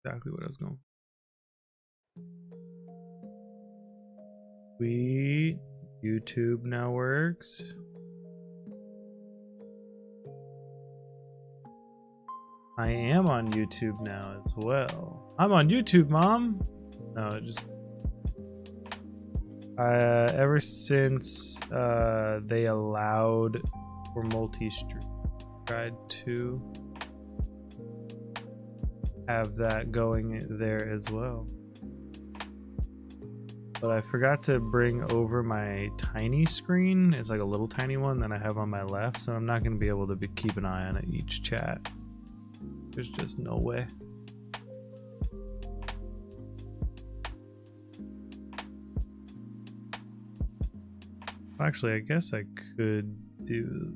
Exactly what I was going. Sweet. YouTube now works. I am on YouTube now as well. I'm on YouTube, Mom. No, just ever since they allowed for multi-stream, tried to have that going there as well. But I forgot to bring over my tiny screen. It's like a little tiny one that I have on my left, so I'm not going to be able to keep an eye on each chat. There's just no way. Actually, I guess I could do...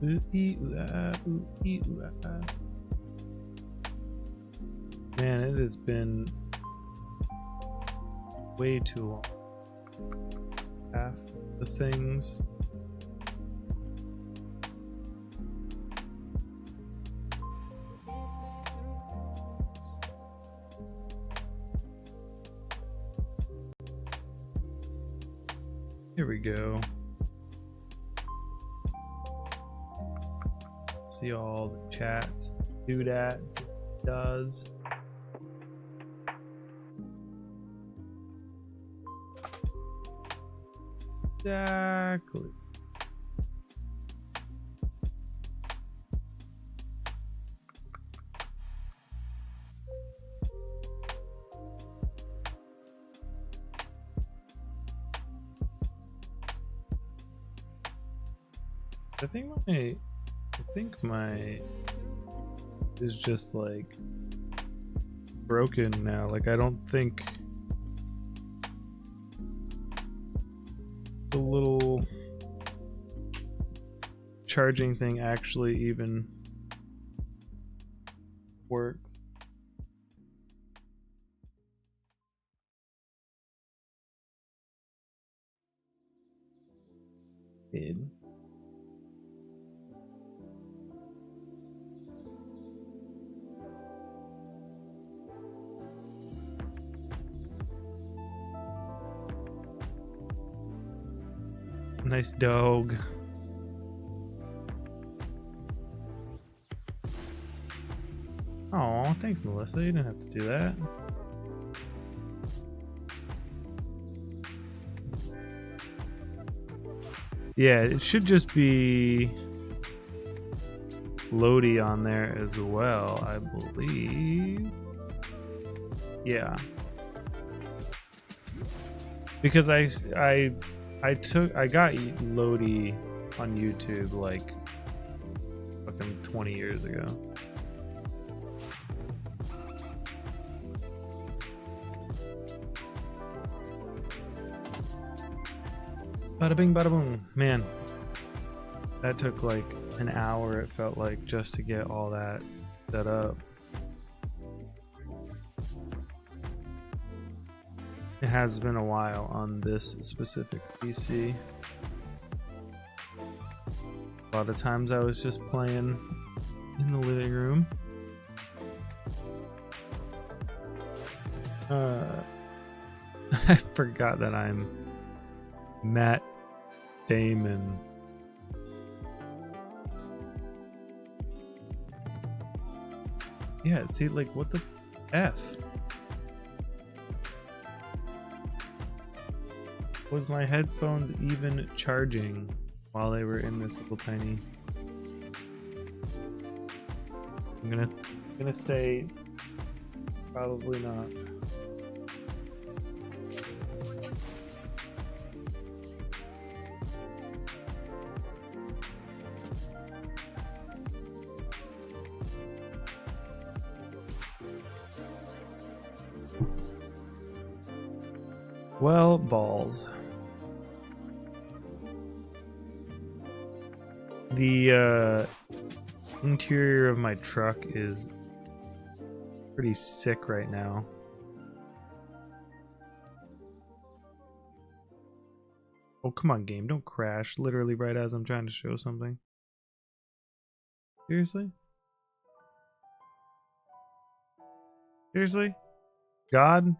Man, it has been way too long. Half the things. Here we go. See all the chats, do that, does. Exactly. I think my is just like broken now. Like I don't think the little charging thing actually even works. In. Nice dog. Oh, thanks, Melissa. You didn't have to do that. Yeah, it should just be Lodi on there as well, I believe. Yeah. Because I got Lodi on YouTube like fucking 20 years ago. Bada bing, bada boom. Man, that took like an hour, it felt like, just to get all that set up. It has been a while on this specific PC. A lot of times I was just playing in the living room. I forgot that I'm Matt Damon. Yeah, see, like, what the F? Was my headphones even charging while they were in this little tiny... I'm gonna say probably not. Well, balls. The interior of my truck is pretty sick right now. Oh, come on, game. Don't crash literally right as I'm trying to show something. Seriously? Seriously? God?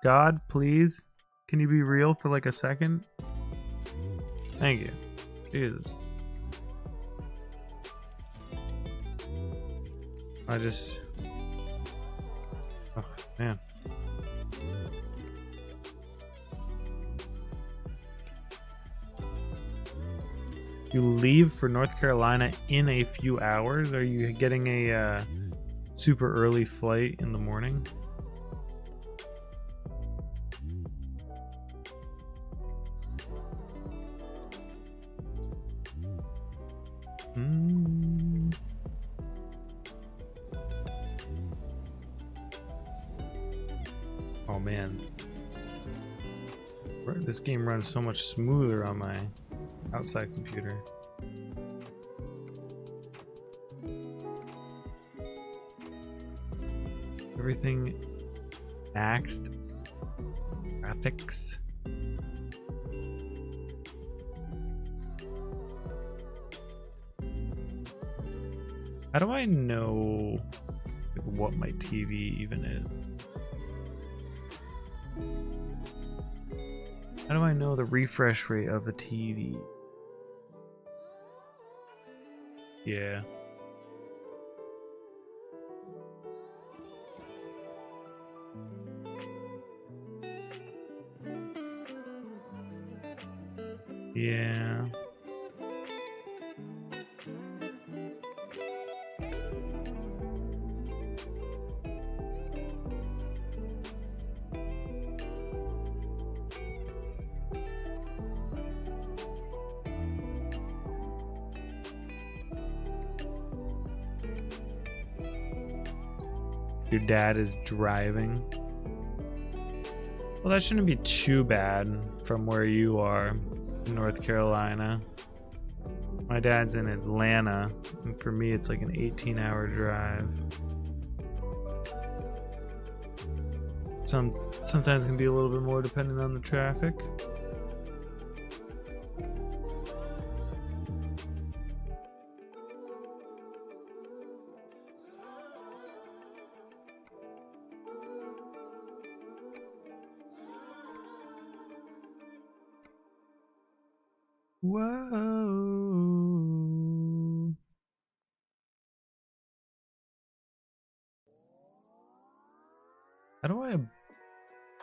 God, please? Can you be real for like a second? Thank you. Jesus. I just... Oh, man. You leave for North Carolina in a few hours? Are you getting a super early flight in the morning? Oh man, this game runs so much smoother on my outside computer. Everything maxed. Graphics. How do I know what my TV even is? How do I know the refresh rate of a TV? Yeah. Yeah. Your dad is driving. Well, that shouldn't be too bad from where you are in North Carolina. My dad's in Atlanta, and for me it's like an 18-hour drive. Sometimes it can be a little bit more depending on the traffic. Whoa. How do I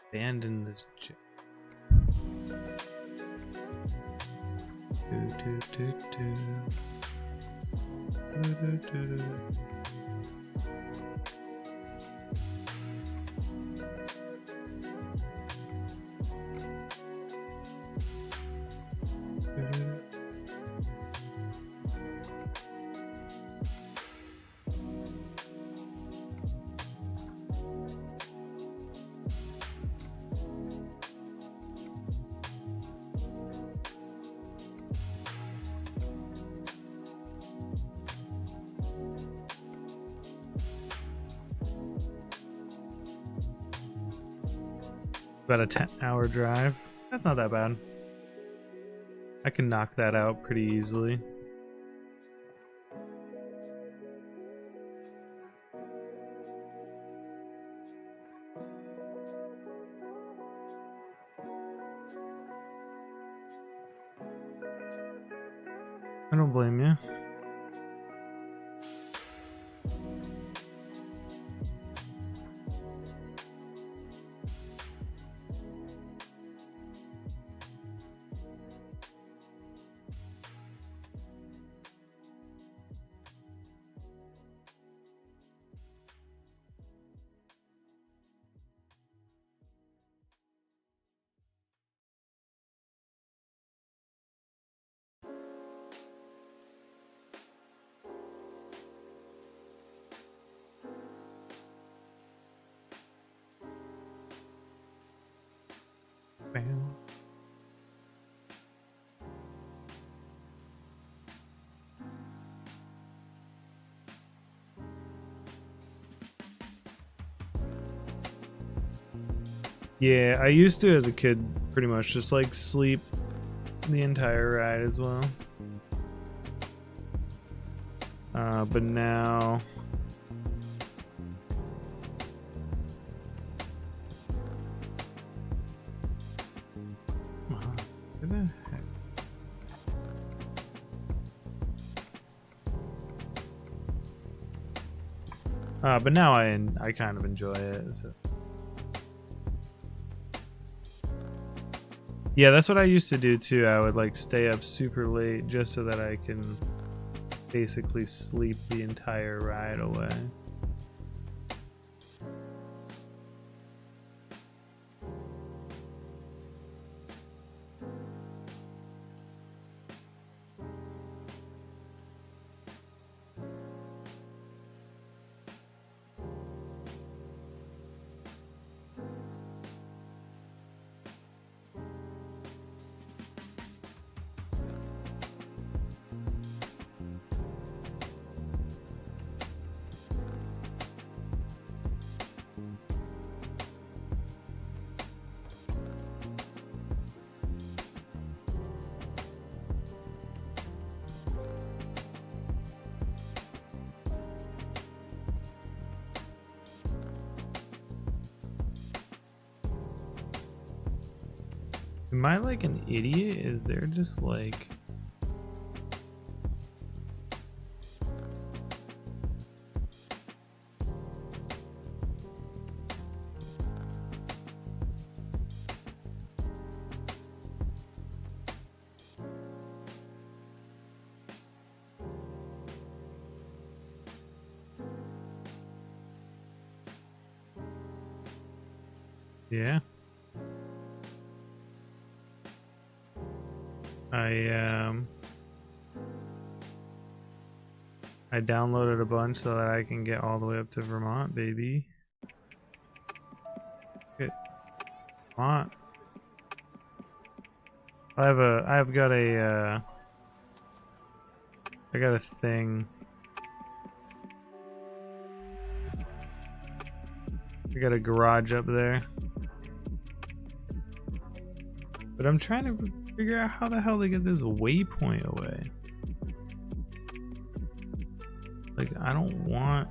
abandon this jet? About a 10-hour drive. That's not that bad. I can knock that out pretty easily. I don't blame you. Bam. Yeah, I used to as a kid pretty much just like sleep the entire ride as well. But now where the heck? But now I kind of enjoy it. So. Yeah, that's what I used to do too. I would like stay up super late just so that I can basically sleep the entire ride away. Am I like an idiot? Is there just like... Yeah. I downloaded a bunch so that I can get all the way up to Vermont, baby. Get Vermont. I got a thing. I got a garage up there. But I'm trying to figure out how the hell to get this waypoint away. Like, I don't want...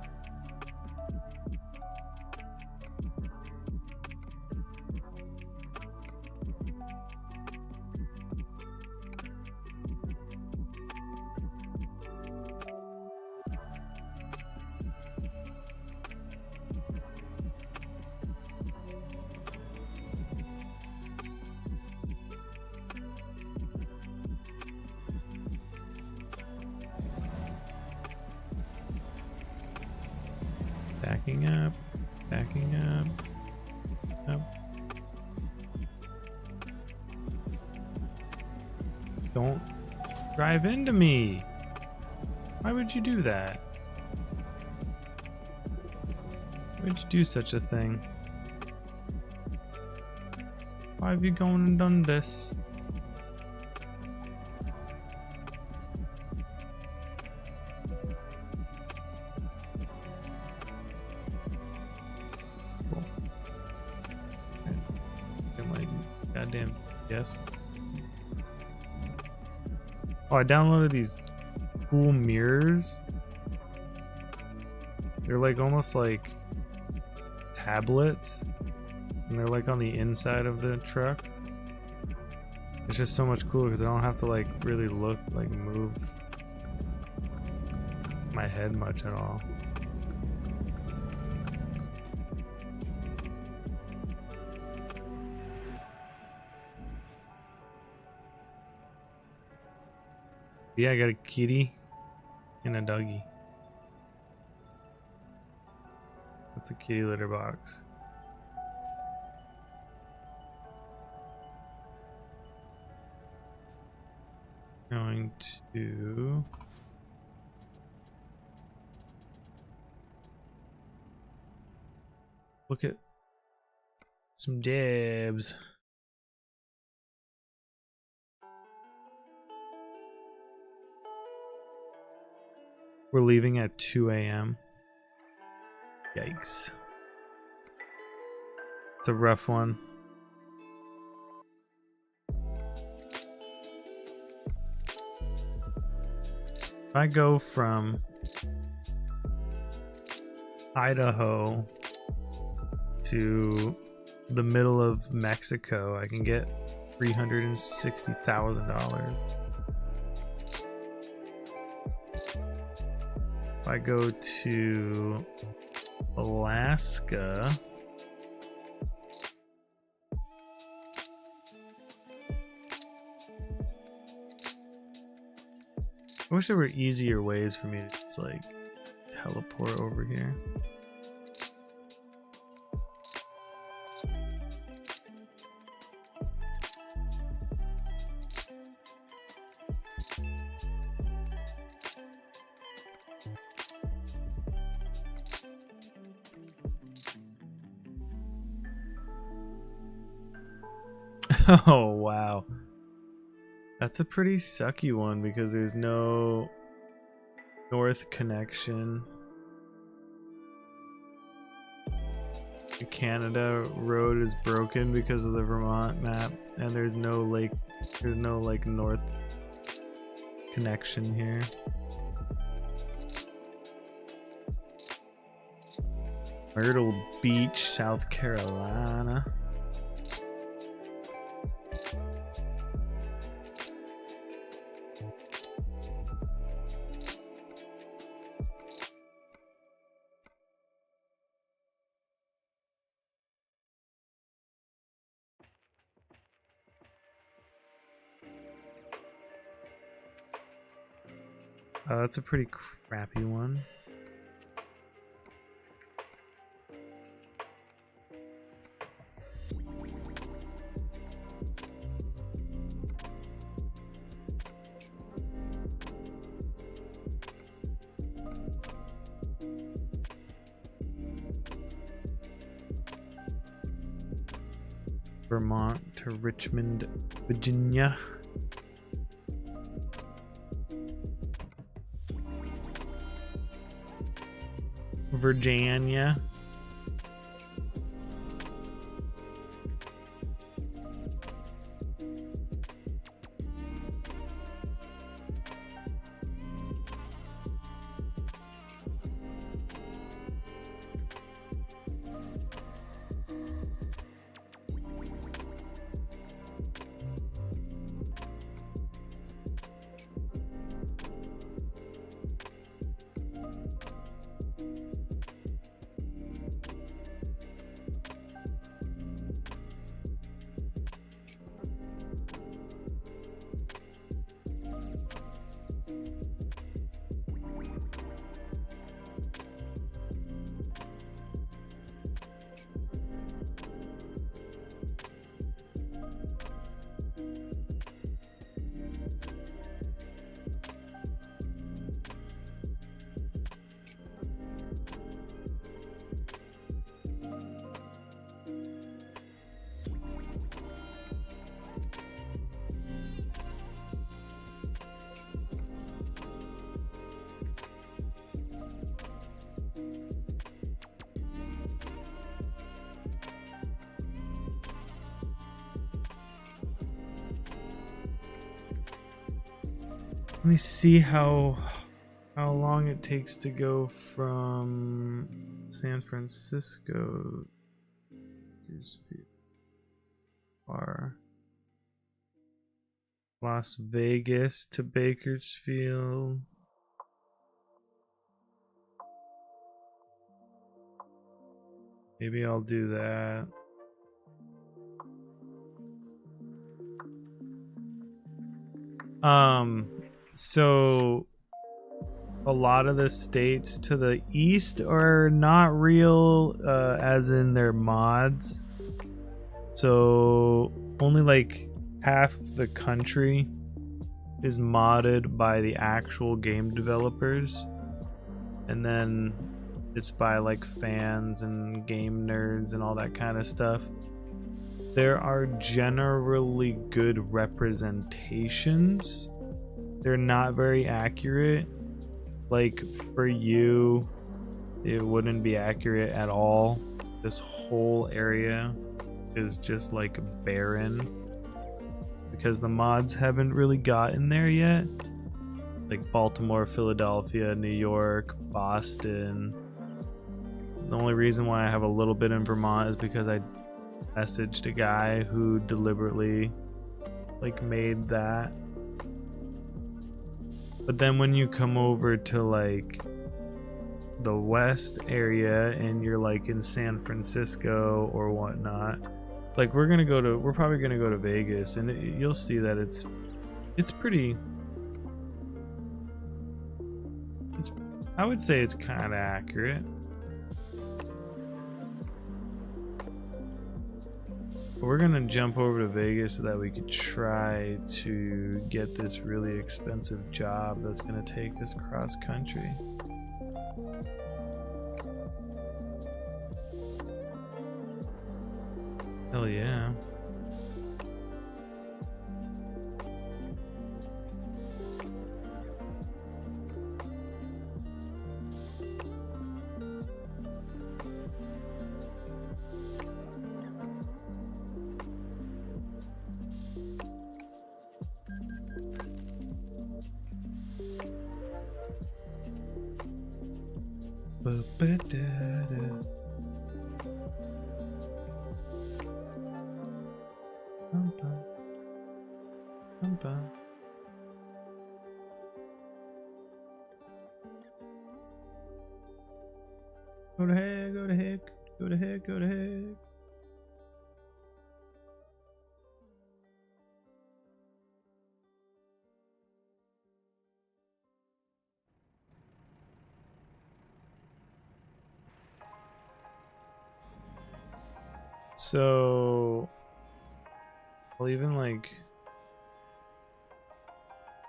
Backing up, backing up, up. Don't drive into me. Why would you do that? Why would you do such a thing? Why have you gone and done this? Goddamn, yes. Oh, I downloaded these cool mirrors. They're like almost like tablets, and they're like on the inside of the truck. It's just so much cooler because I don't have to like really look, like move my head much at all. Yeah, I got a kitty and a doggy. That's a kitty litter box. Going to look at some dabs. We're leaving at 2 a.m. Yikes. It's a rough one. If I go from Idaho to the middle of Mexico, I can get $360,000. If I go to Alaska, I wish there were easier ways for me to just like teleport over here. Oh wow, that's a pretty sucky one because there's no north connection. The Canada road is broken because of the Vermont map, and there's no like north connection here. Myrtle Beach, South Carolina. That's a pretty crappy one. Vermont to Richmond, Virginia. Virginia. Let me see how long it takes to go from San Francisco or Las Vegas to Bakersfield. Maybe I'll do that. So a lot of the states to the east are not real, as in their mods. So only like half the country is modded by the actual game developers, and then it's by like fans and game nerds and all that kind of stuff. There are generally good representations. They're not very accurate. Like for you, it wouldn't be accurate at all. This whole area is just like barren because the mods haven't really gotten there yet. like Baltimore, Philadelphia, New York, Boston. The only reason why I have a little bit in Vermont is because I messaged a guy who deliberately like made that. But then when you come over to like the west area and you're like in San Francisco or whatnot, like we're probably gonna go to Vegas, and you'll see that it's pretty, I would say it's kind of accurate. But we're gonna jump over to Vegas so that we could try to get this really expensive job that's gonna take us cross country. Hell yeah. Ba-ba-da-da. Go to heck, go to heck, go to heck, go to heck. So I'll even like,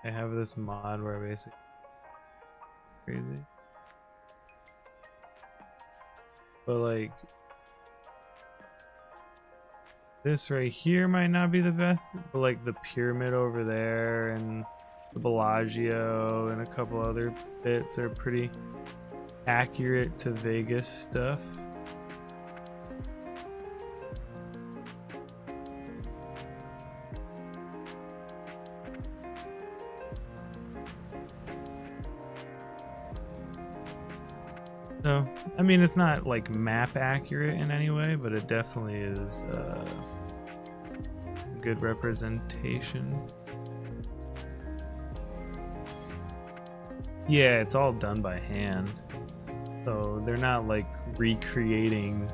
I have this mod where I basically crazy. But like this right here might not be the best, but like the pyramid over there and the Bellagio and a couple other bits are pretty accurate to Vegas stuff. So, I mean, it's not like map accurate in any way, but it definitely is a good representation. Yeah, it's all done by hand. So they're not like recreating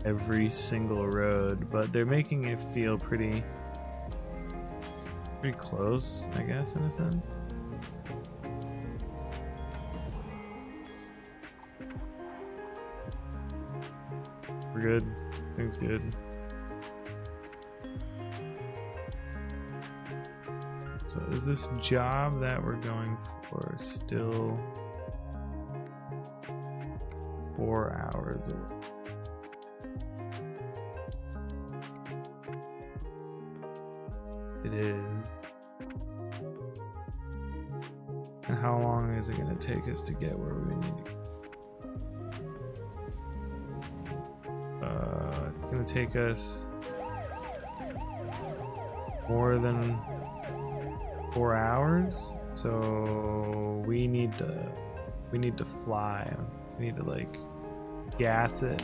every single road, but they're making it feel pretty close, I guess, in a sense. We're good. Things good. So is this job that we're going for still 4 hours away? It is. And how long is it going to take us to get where we need to go? It's going to take us more than 4 hours, so we need to fly. We need to like gas it.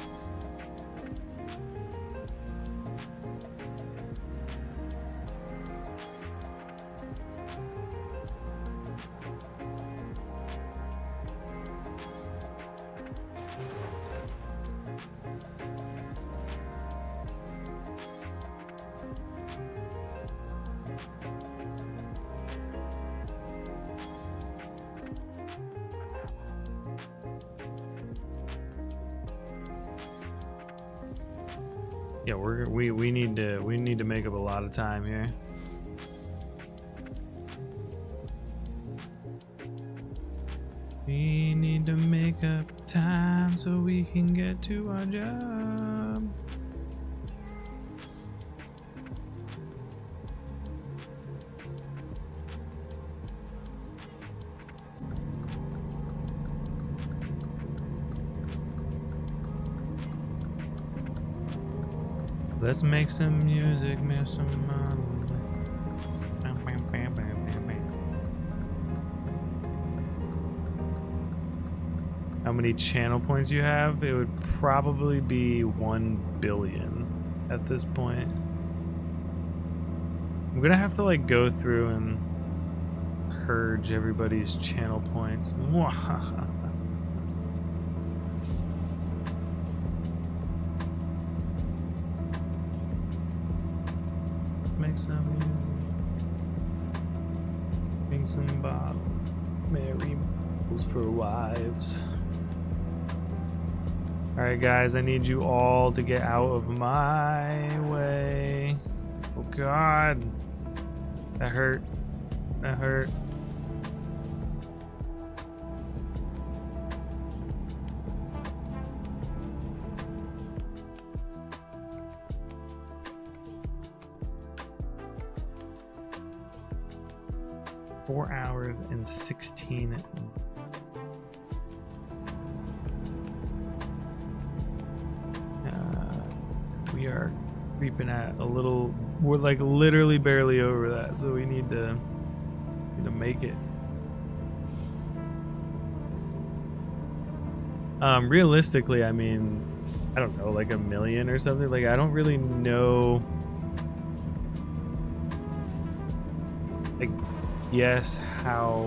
Yeah, we need to make up a lot of time here. We need to make up time so we can get to our job. Let's make some music, make some money. how many channel points you have, it would probably be 1 billion at this point. I'm gonna have to like go through and purge everybody's channel points. Make some music. Bring some bottles. Marry bottles for wives. Alright guys, I need you all to get out of my way. Oh god. That hurt. That hurt. Four hours and 16. We are creeping at a little. We're like literally barely over that, so we need to make it. Realistically, I mean, I don't know, like 1 million or something. Like I don't really know. Like, guess how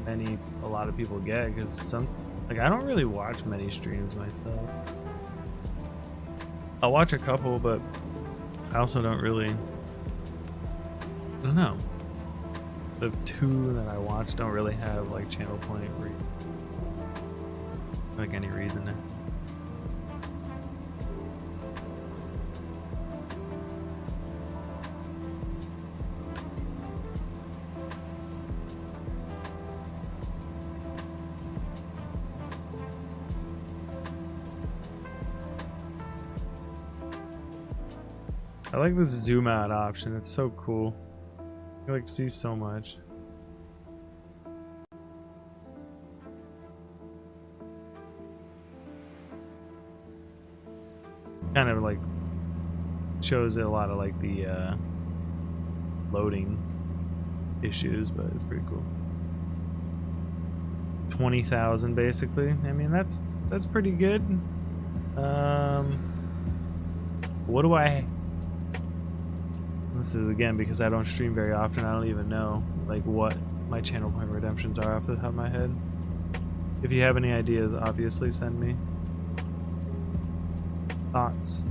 many a lot of people get, because some, like, I don't really watch many streams myself. I'll watch a couple, but I also don't really, I don't know. The two that I watch don't really have like channel point like any reason. I like this zoom out option. It's so cool. You like see so much. Kind of like shows a lot of like the loading issues, but it's pretty cool. 20,000 basically. I mean, that's pretty good. What do I? This is again because I don't stream very often. I don't even know like what my channel point redemptions are off the top of my head. If you have any ideas, obviously send me. Thoughts.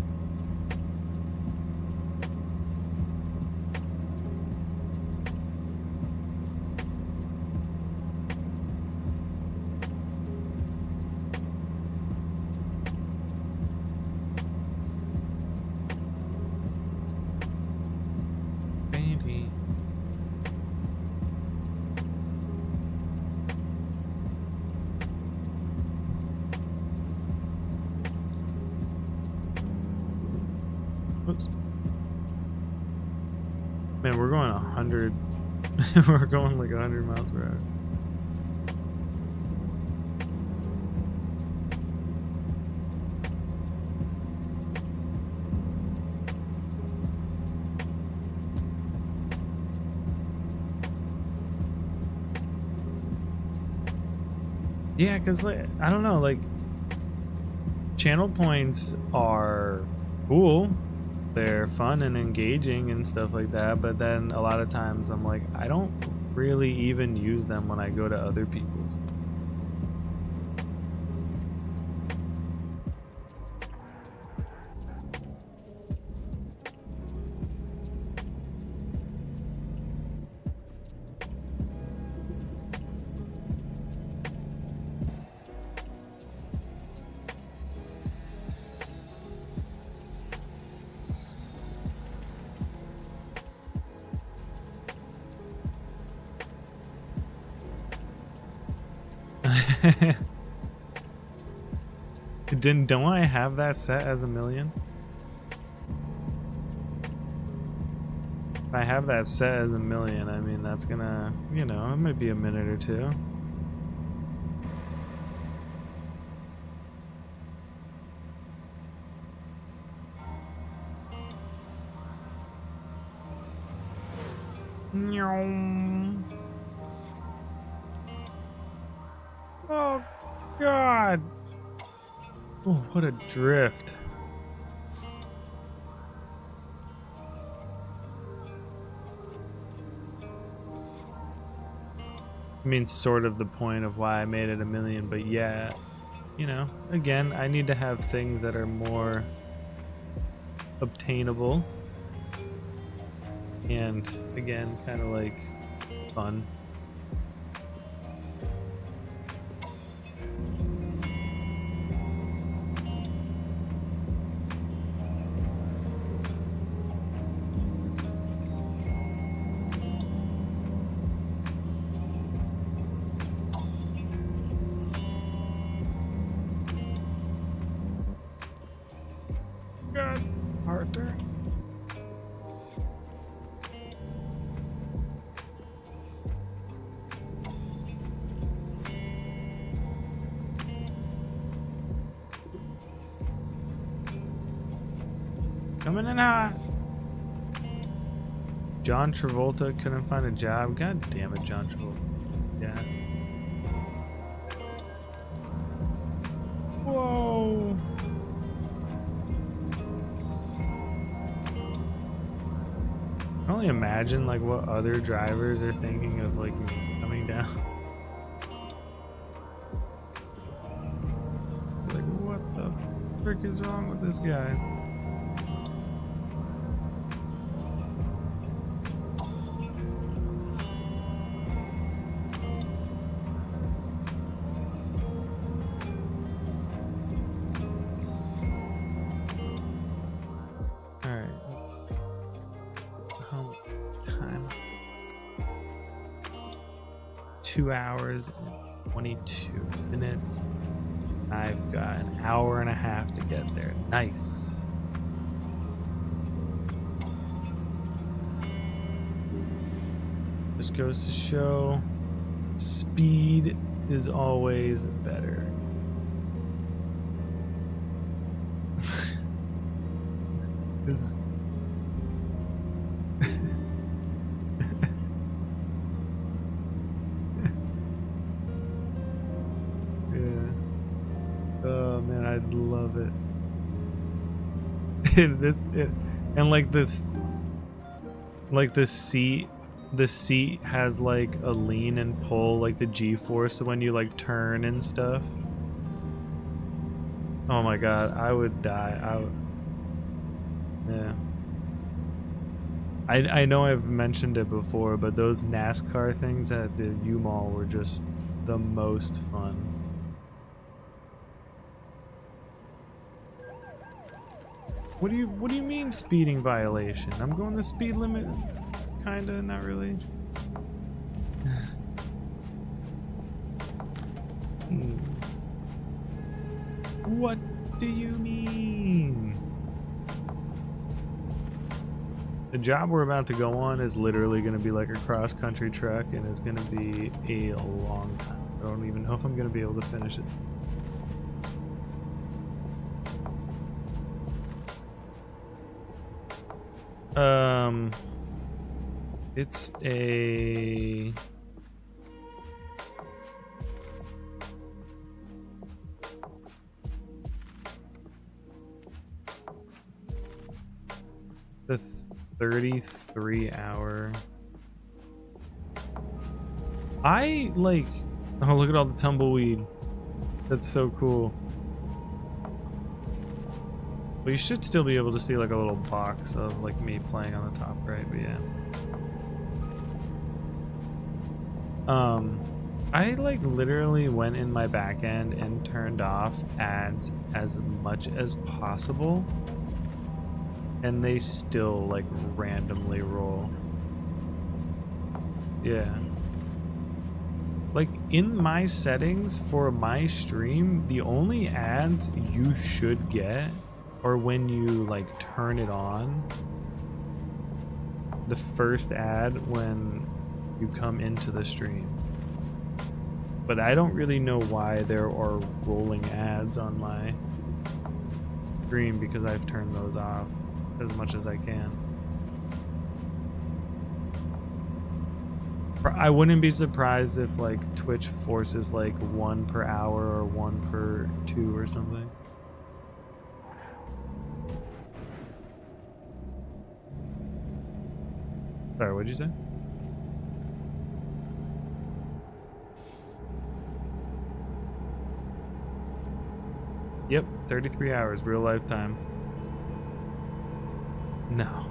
Baby. Oops. Man, we're going 100. We're going like 100 miles per hour. Yeah, because like, I don't know, like channel points are cool. They're fun and engaging and stuff like that, but then a lot of times I'm like, I don't really even use them when I go to other people's. Don't I have that set as 1 million? If I have that set as 1 million, I mean that's gonna, you know, it might be a minute or two. Oh God! Oh, what a drift. I mean, sort of the point of why I made it 1,000,000, but yeah, you know, again, I need to have things that are more obtainable and, again, kind of like fun. God, hard turn. Coming in hot. John Travolta couldn't find a job. God damn it, John Travolta. Yes. Whoa. I can only imagine like what other drivers are thinking of like me coming down. Like, what the frick is wrong with this guy? Time 2 hours and 22 minutes. I've got an hour and a half to get there. Nice. Just goes to show speed is always better. This oh man, I'd love it. And like this, like the seat has like a lean and pull, like the G-force, so when you like turn and stuff. Oh my god, I would die. Yeah. I know I've mentioned it before, but those NASCAR things at the U-Mall were just the most fun. What do you mean speeding violation? I'm going the speed limit, kinda, not really. What do you mean? The job we're about to go on is literally going to be like a cross-country truck, and it's going to be a long time. I don't even know if I'm going to be able to finish it. It's a the 33-hour. I like. Oh, look at all the tumbleweed. That's so cool. Well, you should still be able to see like a little box of like me playing on the top right, but yeah. I like literally went in my back end and turned off ads as much as possible, and they still like randomly roll. Yeah. Like in my settings for my stream, the only ads you should get are when you like turn it on. The first ad when you come into the stream. But I don't really know why there are rolling ads on my stream because I've turned those off as much as I can. I wouldn't be surprised if like Twitch forces like 1 per hour or 1 per 2 or something. Sorry, what'd you say? Yep, 33 hours, real life time. No.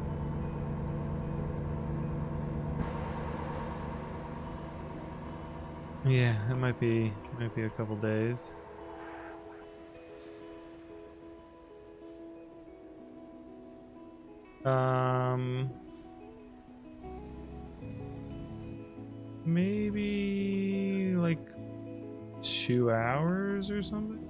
Yeah, it might be a couple days. Maybe like 2 hours or something.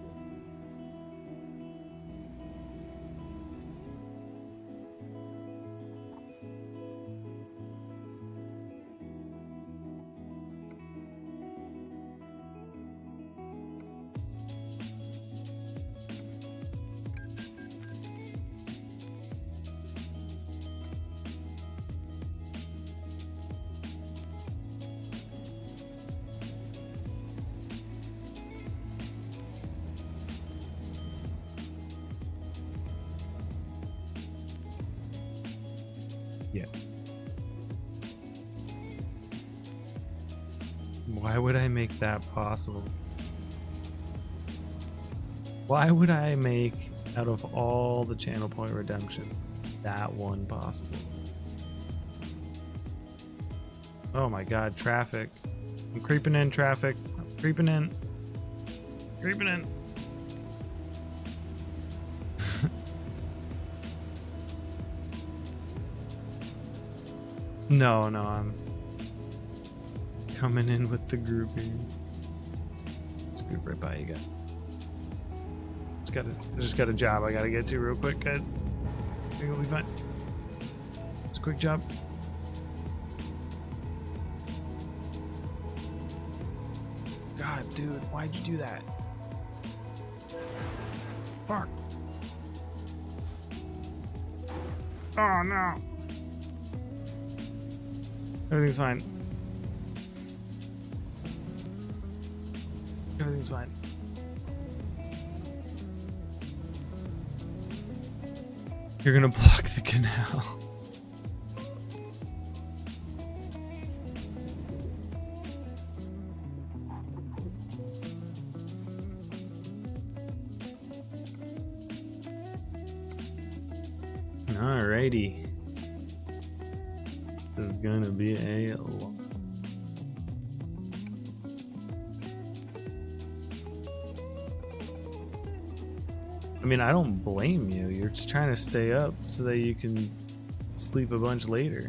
Yeah. Why would I make that possible? Why would I make, out of all the channel point redemption, that one possible? Oh my god, traffic. I'm creeping in, traffic. I'm creeping in. Creeping in. No, I'm coming in with the grouping. Scoop right by you guys. I just got a job I gotta get to real quick, guys. I think it'll be fine. It's a quick job. God, dude, why'd you do that? Bark. Oh no. Everything's fine. Everything's fine. You're gonna block the canal. Alrighty. This is gonna be a long. I mean, I don't blame you. You're just trying to stay up so that you can sleep a bunch later.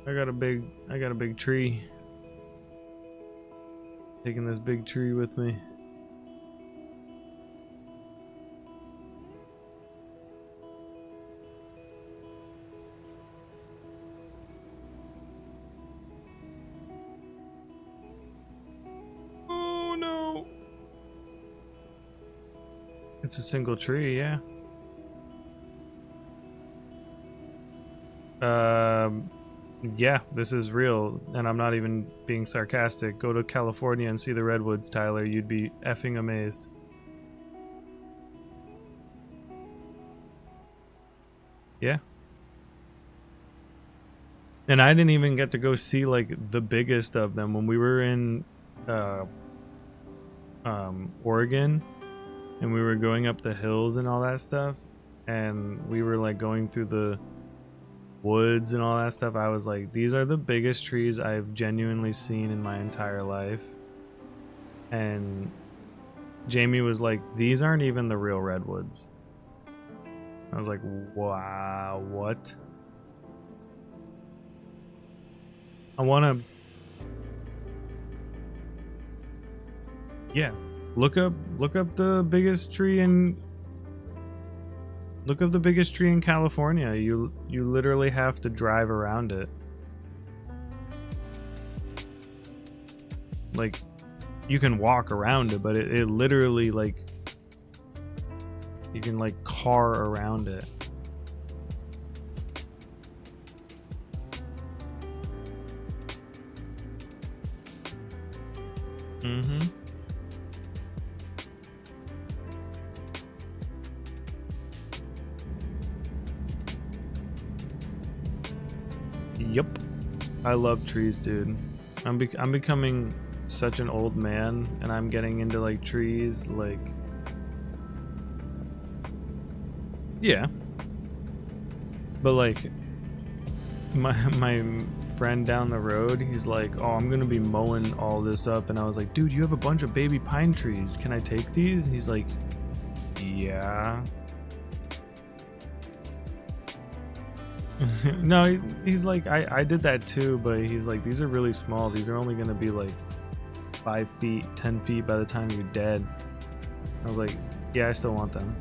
I got a big tree. Taking this big tree with me. Oh no. It's a single tree, yeah. Yeah, this is real, and I'm not even being sarcastic. Go to California and see the redwoods, Tyler. You'd be effing amazed. Yeah. And I didn't even get to go see like the biggest of them when we were in Oregon, and we were going up the hills and all that stuff, and we were like going through the woods and all that stuff. I was like, these are the biggest trees I've genuinely seen in my entire life. And Jamie was like, these aren't even the real redwoods. I was like, wow, what? I want to, yeah, look up the biggest tree in, California. You literally have to drive around it. Like, you can walk around it, but it literally, like, you can like car around it. Mm-hmm. Yep. I love trees, dude. I'm becoming such an old man, and I'm getting into like trees, like, yeah. But like my friend down the road, he's like, oh, I'm gonna be mowing all this up, and I was like, dude, you have a bunch of baby pine trees, can I take these? He's like, yeah. No, he's like, I did that too, but he's like, these are really small, these are only gonna be like 5 feet, 10 feet by the time you're dead. I was like, yeah, I still want them.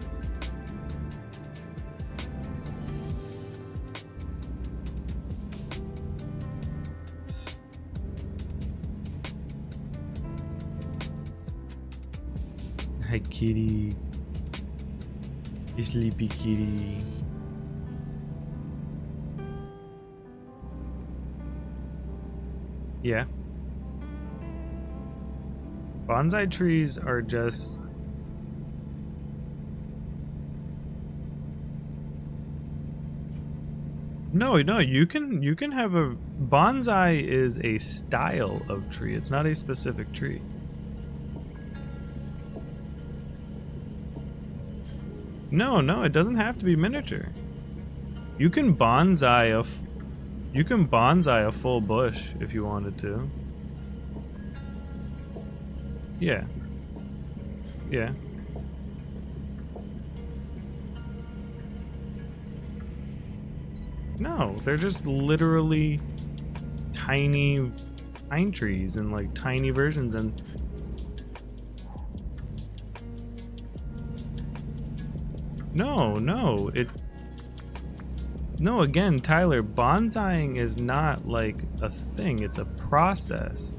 Hi, kitty. Sleepy kitty. Yeah. Bonsai trees are just... No, you can have a... Bonsai is a style of tree. It's not a specific tree. No, it doesn't have to be miniature. You can bonsai a full bush if you wanted to. Yeah. Yeah. No, they're just literally tiny pine trees and like tiny versions. And no, again, Tyler, bonsaiing is not like a thing, it's a process.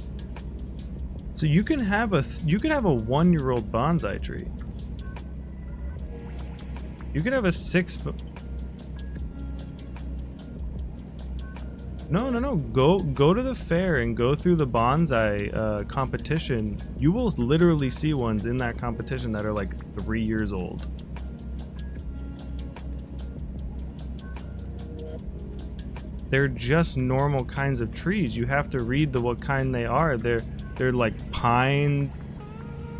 So you can have a 1-year-old bonsai tree. You could have a 6 foot. No. Go to the fair and go through the bonsai competition. You will literally see ones in that competition that are like 3 years old. They're just normal kinds of trees. You have to read what kind they are. They're like pines,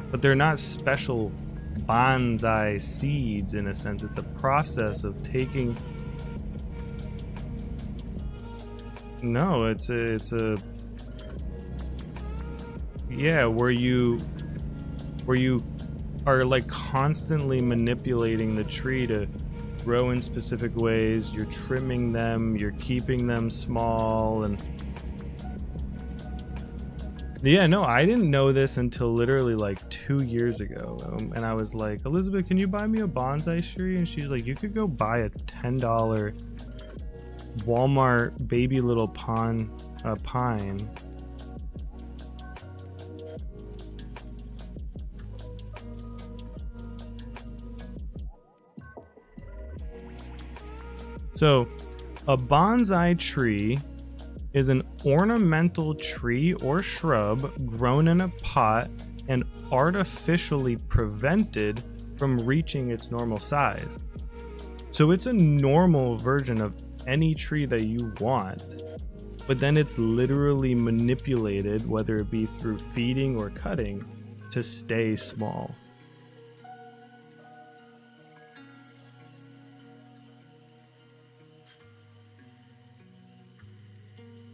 but they're not special bonsai seeds in a sense. It's a process of taking... No, it's a yeah, where you are like constantly manipulating the tree to grow in specific ways. You're trimming them, you're keeping them small. And yeah, no, I didn't know this until literally like 2 years ago. And I was like, Elizabeth, can you buy me a bonsai tree? And she's like, you could go buy a $10 Walmart baby little pine. So a bonsai tree is an ornamental tree or shrub grown in a pot and artificially prevented from reaching its normal size. So it's a normal version of any tree that you want, but then it's literally manipulated, whether it be through feeding or cutting, to stay small.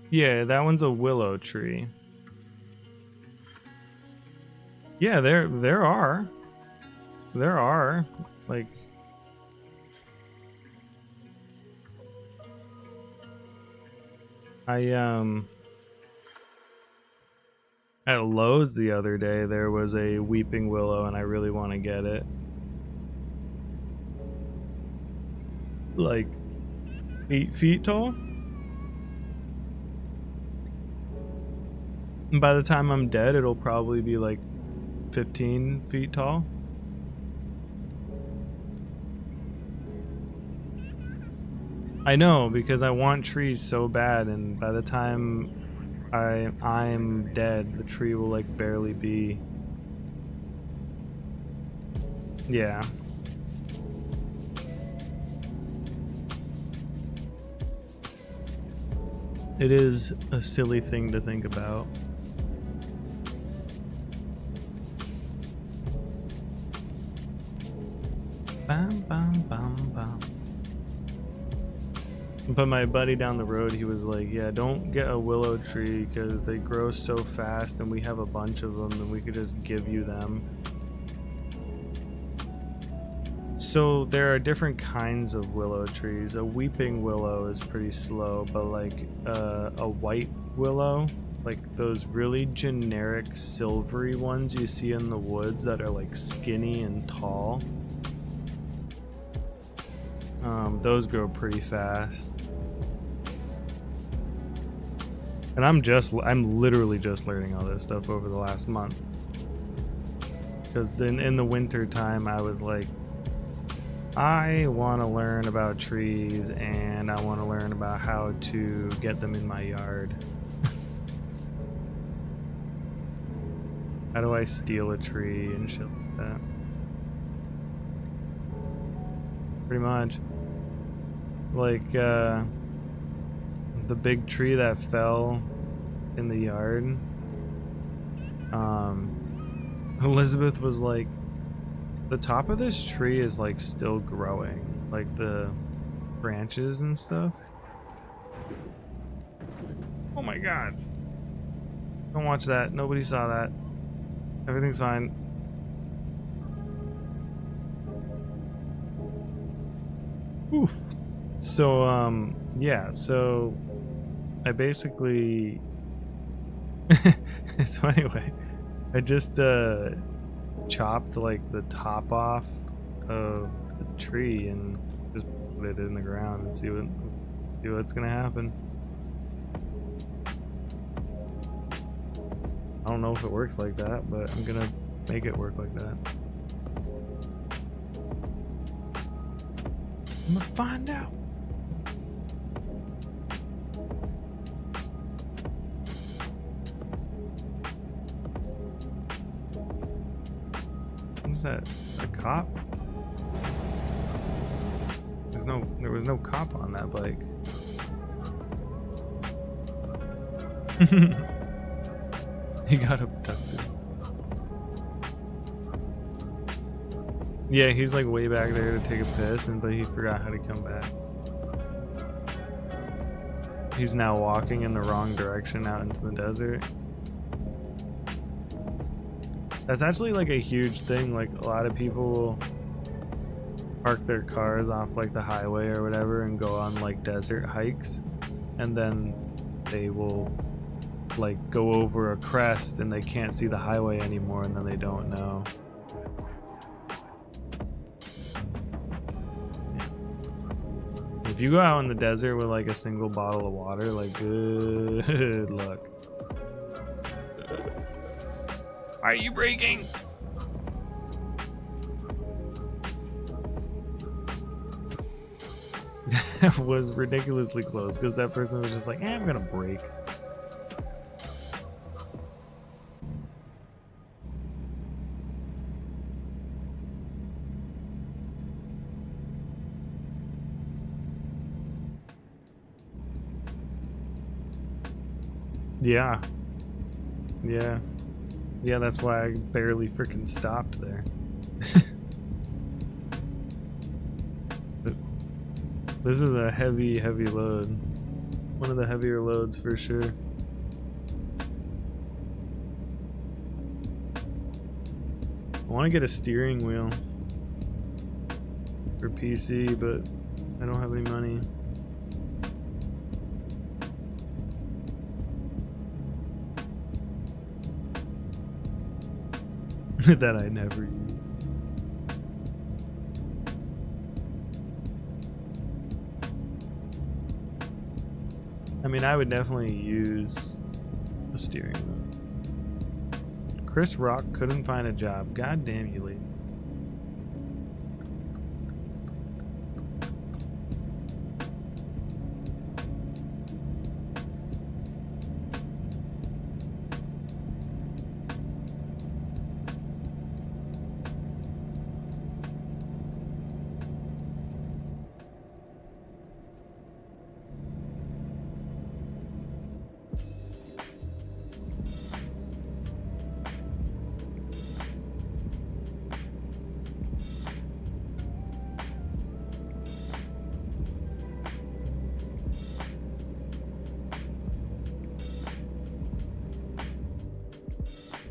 Yeah, that one's a willow tree. Yeah, there are like, At Lowe's the other day there was a weeping willow and I really want to get it. Like 8 feet tall. And by the time I'm dead, it'll probably be like 15 feet tall. I know, because I want trees so bad, and by the time I'm dead, the tree will like barely be. Yeah. It is a silly thing to think about. Bam, bam, bam, bam. But my buddy down the road, he was like, yeah, don't get a willow tree because they grow so fast and we have a bunch of them and we could just give you them. So there are different kinds of willow trees. A weeping willow is pretty slow, but like a white willow, like those really generic silvery ones you see in the woods that are like skinny and tall, those grow pretty fast. And I'm literally just learning all this stuff over the last month. Because then in the winter time, I was like, I want to learn about trees and I want to learn about how to get them in my yard. How do I steal a tree and shit like that? Pretty much. Like, the big tree that fell in the yard. Elizabeth was like, the top of this tree is like still growing, like the branches and stuff. Oh my god. Don't watch that. Nobody saw that. Everything's fine. Oof. So, yeah, so I basically so anyway, I just chopped like the top off of the tree and just put it in the ground and see what's gonna happen. I don't know if it works like that, but I'm gonna make it work like that. I'm gonna find out. What's that? A cop? There was no cop on that bike. He got abducted. Yeah, he's like way back there to take a piss, but he forgot how to come back. He's now walking in the wrong direction out into the desert. That's actually like a huge thing. Like a lot of people will park their cars off like the highway or whatever and go on like desert hikes, and then they will like go over a crest and they can't see the highway anymore, and then they don't know. If you go out in the desert with like a single bottle of water, like good luck. Are you braking? That was ridiculously close because that person was just like, I'm gonna brake. Yeah. Yeah, that's why I barely freaking stopped there. This is a heavy load. One of the heavier loads for sure. I want to get a steering wheel for PC, but I don't have any money. that I never use. I mean, I would definitely use a steering wheel. Chris Rock couldn't find a job. God damn you, lady.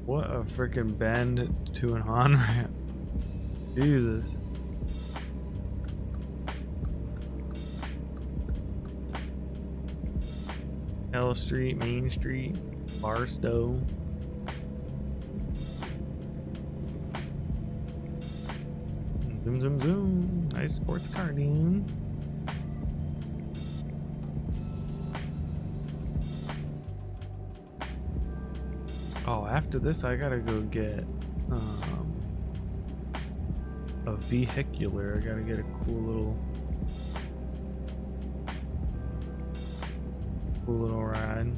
What a freaking bend to an on-ramp. Jesus. L Street, Main Street, Barstow. Zoom, zoom, zoom. Nice sports car, dude. Oh, after this, I gotta go get a vehicular. I gotta get a cool little ride.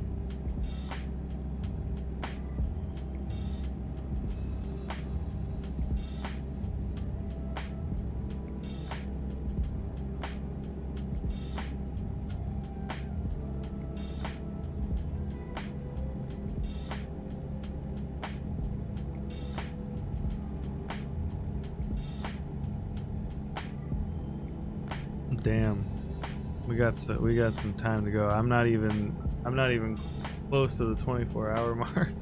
Damn, we got some time to go. I'm not even close to the 24-hour mark.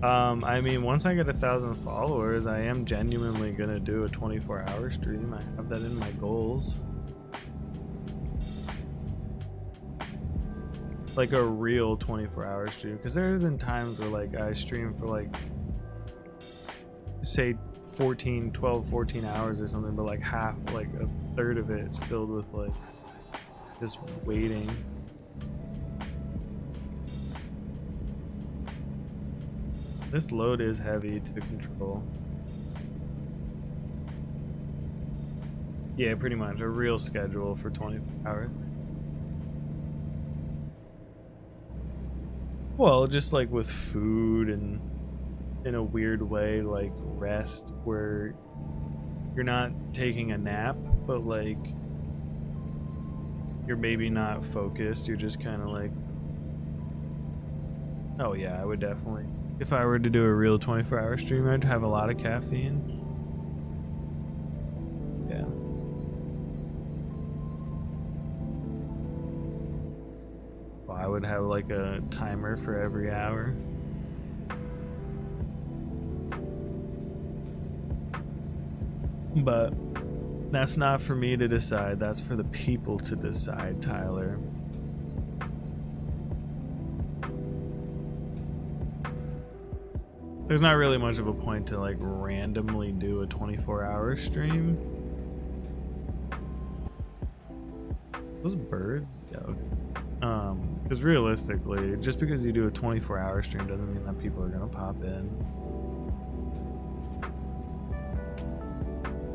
I mean, once I get 1,000 followers, I am genuinely gonna do a 24-hour stream. I have that in my goals. Like a real 24-hour stream, because there have been times where like I stream for like say 12-14 hours or something, but like a third of it's filled with like just waiting. This load is heavy to control. Yeah, pretty much a real schedule for 24 hours. Well, just like with food and in a weird way, like rest, where you're not taking a nap, but like you're maybe not focused. You're just kind of like, oh yeah, I would definitely, if I were to do a real 24-hour stream, I'd have a lot of caffeine. Yeah. Well, I would have like a timer for every hour. But that's not for me to decide. That's for the people to decide, Tyler. There's not really much of a point to like randomly do a 24-hour stream. Those birds? Yeah, okay. Because realistically, just because you do a 24-hour stream doesn't mean that people are gonna pop in.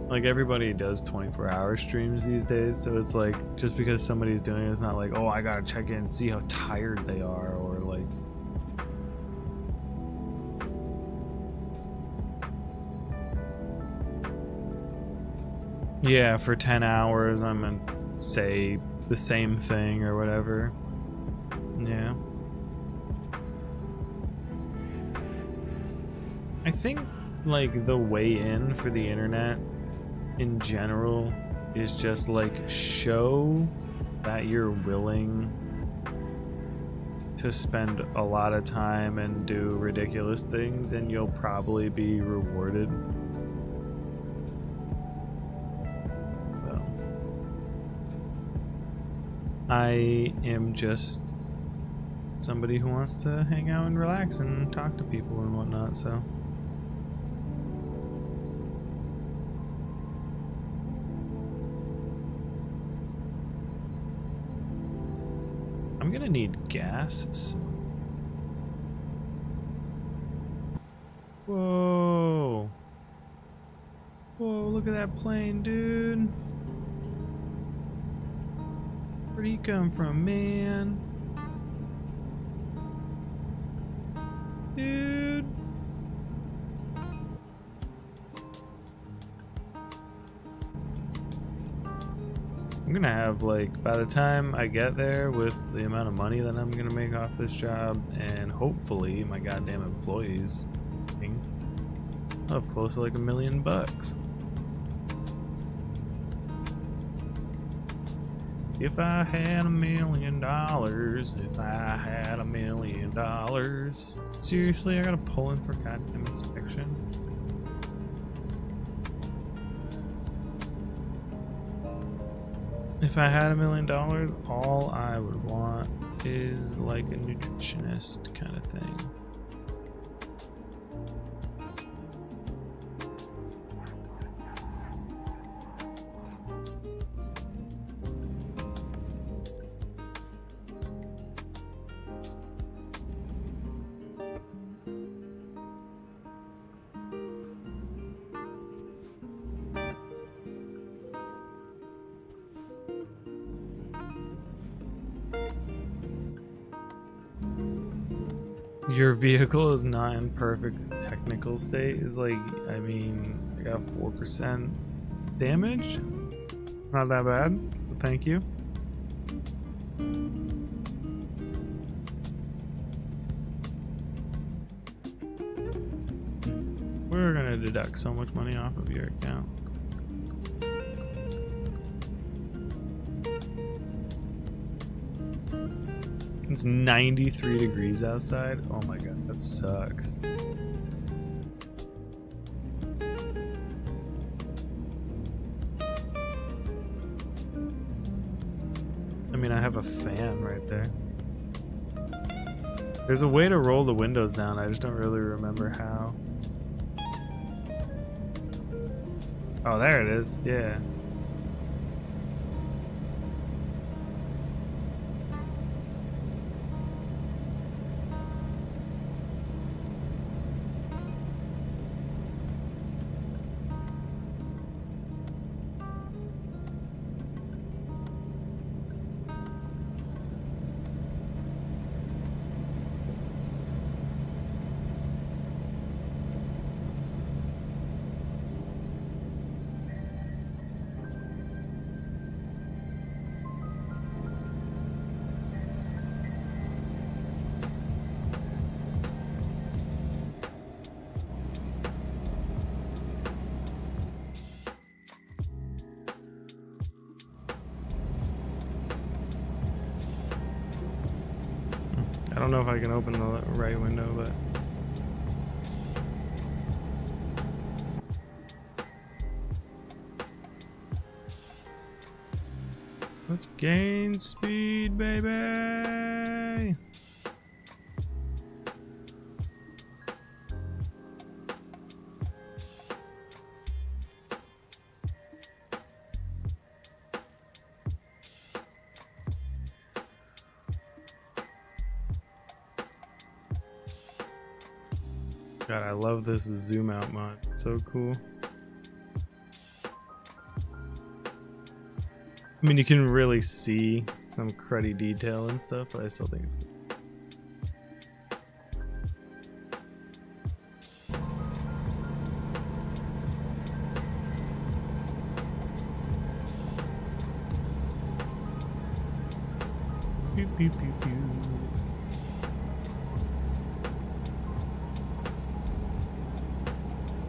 Like everybody does 24-hour streams these days, so it's like just because somebody's doing it, it's not like, oh, I gotta check in and see how tired they are, or like. Yeah, for 10 hours, I'm gonna say the same thing or whatever. Yeah. I think like the way in for the internet in general is just like show that you're willing to spend a lot of time and do ridiculous things, and you'll probably be rewarded. I am just somebody who wants to hang out and relax and talk to people and whatnot, so. I'm gonna need gas soon. Whoa. Whoa, look at that plane, dude. Where'd he come from, man? Dude. I'm gonna have, like, by the time I get there with the amount of money that I'm gonna make off this job and hopefully my goddamn employees, I'll have close to like $1 million. If I had $1 million, if I had $1 million. Seriously, I gotta pull in for goddamn inspection. If I had $1 million, all I would want is like a nutritionist kind of thing. Your vehicle is not in perfect technical state. Is like, I mean, I got 4% damage. Not that bad, but thank you. We're gonna deduct so much money off of your account. It's 93 degrees outside. Oh my god, that sucks. I mean, I have a fan right there. There's a way to roll the windows down. I just don't really remember how. Oh, there it is. Yeah. I don't know if I can open the right window, but let's gain speed, baby. God, I love this zoom out mod. It's so cool. I mean, you can really see some cruddy detail and stuff, but I still think it's cool. Pew, pew, pew, pew.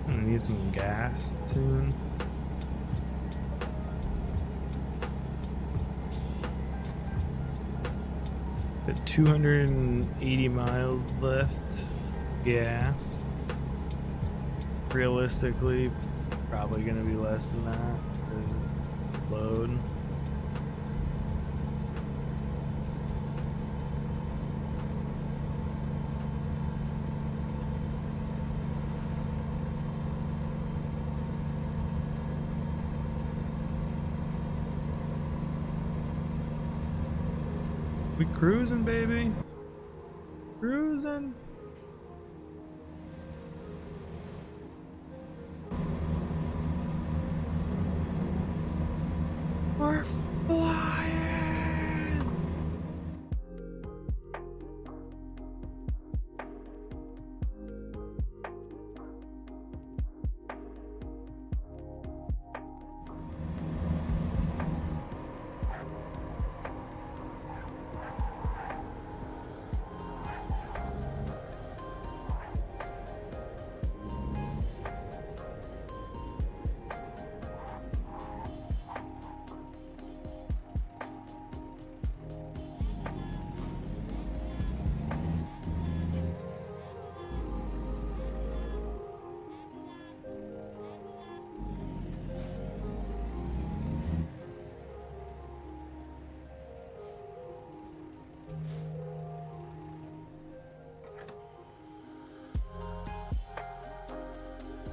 I need some gas soon. Got 280 miles left. Gas. Realistically, probably gonna be less than that. Load. We cruising, baby. Cruising. We're flying.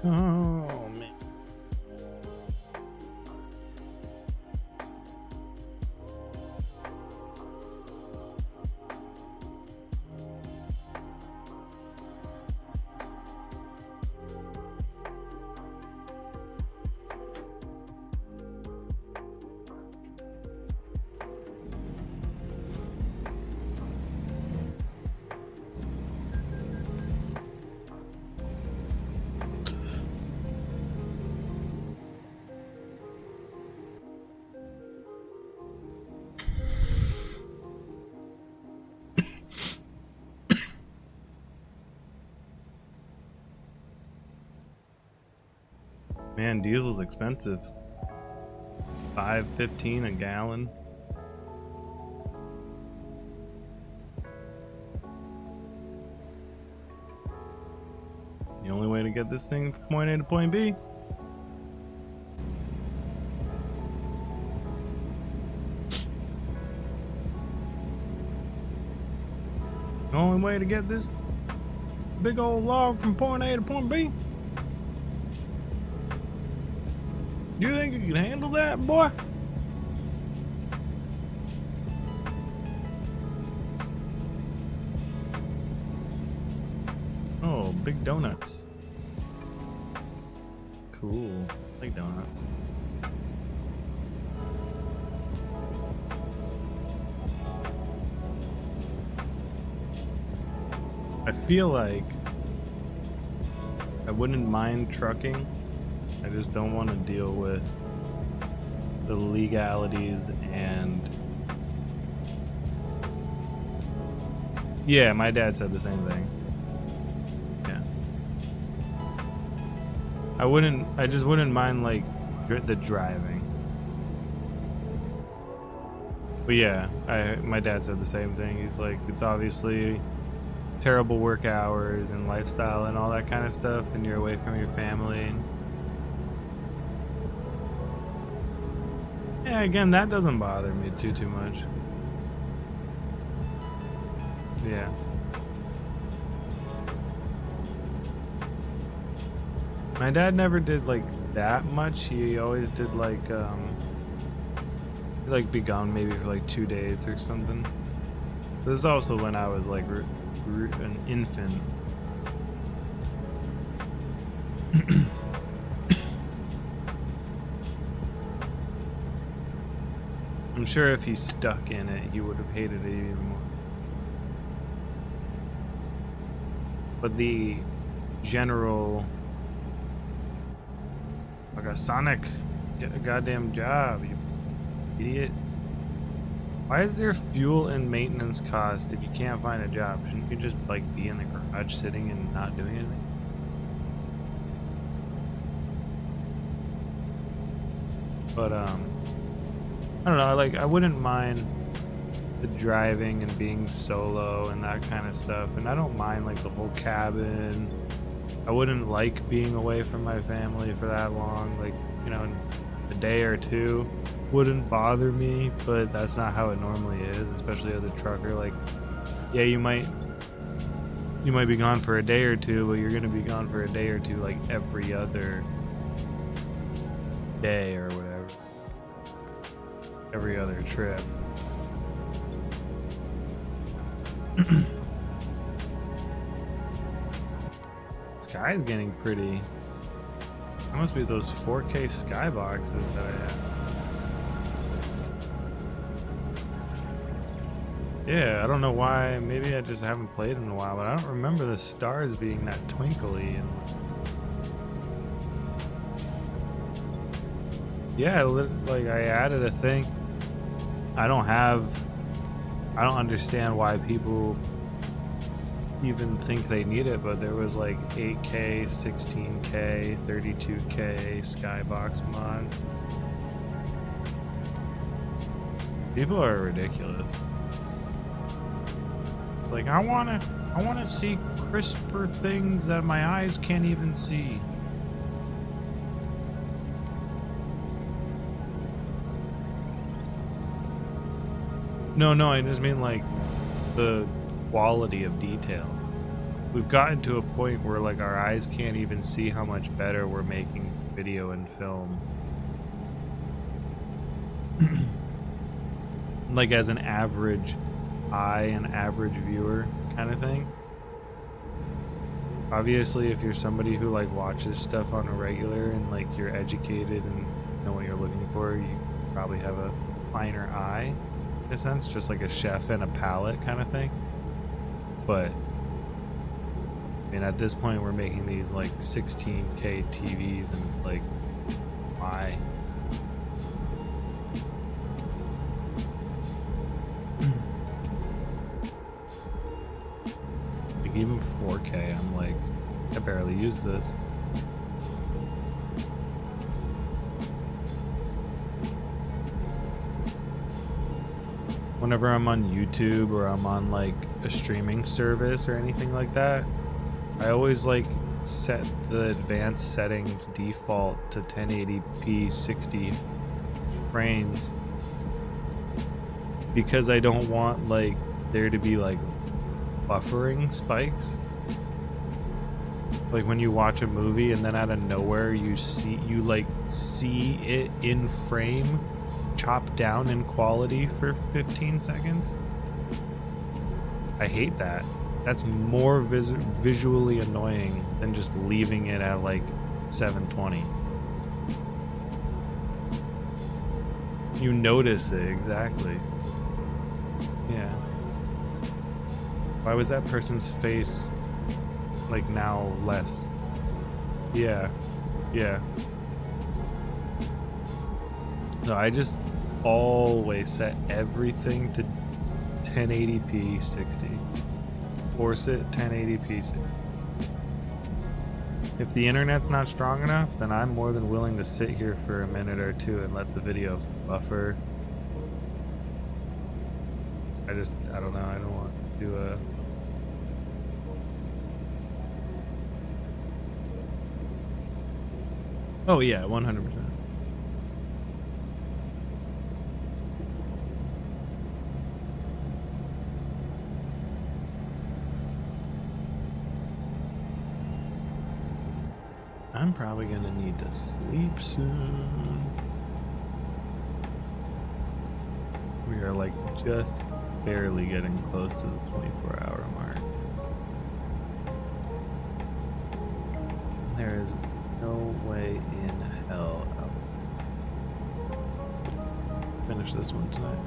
Oh, man. Man, diesel's expensive. $5.15 a gallon. The only way to get this thing from point A to point B. The only way to get this big old log from point A to point B. You think you can handle that, boy? Oh, big donuts. Cool. I like donuts. I feel like I wouldn't mind trucking. I just don't want to deal with the legalities and... Yeah, my dad said the same thing. Yeah. I just wouldn't mind, like, the driving. But yeah, my dad said the same thing. He's like, it's obviously terrible work hours and lifestyle and all that kind of stuff, and you're away from your family. Yeah, again, that doesn't bother me too much. Yeah. My dad never did like that much. He always did like be gone maybe for like 2 days or something. This is also when I was like an infant. I'm sure if he stuck in it, he would have hated it even more. But the general, like a Sonic, get a goddamn job, you idiot. Why is there fuel and maintenance cost if you can't find a job? Shouldn't you just like be in the garage sitting and not doing anything? But I don't know, I wouldn't mind the driving and being solo and that kind of stuff, and I don't mind like the whole cabin. I wouldn't like being away from my family for that long, like, you know, a day or two wouldn't bother me, but that's not how it normally is, especially as a trucker. Like, yeah, you might be gone for a day or two, but you're gonna be gone for a day or two like every other day or whatever. Every other trip. Sky's getting pretty. That must be those 4K skyboxes that I have. Yeah, I don't know why. Maybe I just haven't played in a while, but I don't remember the stars being that twinkly. And yeah, like I added a thing. I don't understand why people even think they need it, but there was like 8K, 16K, 32K skybox mod. People are ridiculous. Like, I wanna see crisper things that my eyes can't even see. No, I just mean like the quality of detail. We've gotten to a point where like our eyes can't even see how much better we're making video and film. Like as an average eye, an average viewer kind of thing. Obviously, if you're somebody who like watches stuff on a regular and like you're educated and know what you're looking for, you probably have a finer eye in a sense, just like a chef and a palette kind of thing. But I mean, at this point we're making these like 16K TVs and it's like, why? Like even 4K, I'm like, I barely use this. Whenever I'm on YouTube or I'm on like a streaming service or anything like that, I always like set the advanced settings default to 1080p 60 frames because I don't want like there to be like buffering spikes. Like when you watch a movie and then out of nowhere you see it in frame chopped down in quality for 15 seconds. I hate that. That's more visually annoying than just leaving it at like 720. You notice it, exactly. Yeah. Why was that person's face like now less? Yeah. So I just always set everything to 1080p 60. Force it 1080p 60. If the internet's not strong enough, then I'm more than willing to sit here for a minute or two and let the video buffer. I don't know, I don't want to do a... Oh yeah, 100%. I'm probably gonna need to sleep soon. We are like just barely getting close to the 24-hour mark. There is no way in hell I'll finish this one tonight.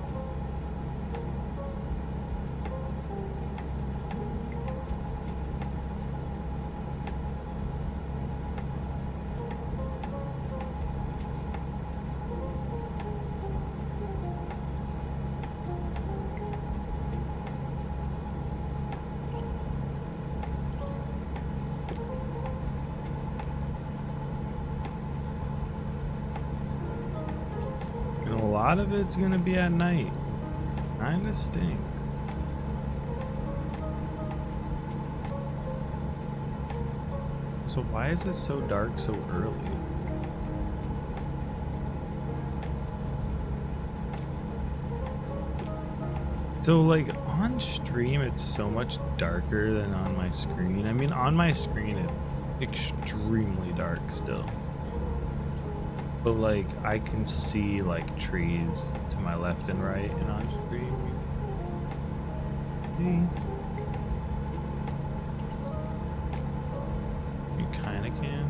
A lot of it's gonna be at night. Kinda stinks. So why is it so dark so early? So like on stream it's so much darker than on my screen. I mean on my screen it's extremely dark still. But like I can see like trees to my left and right and on screen. See? can,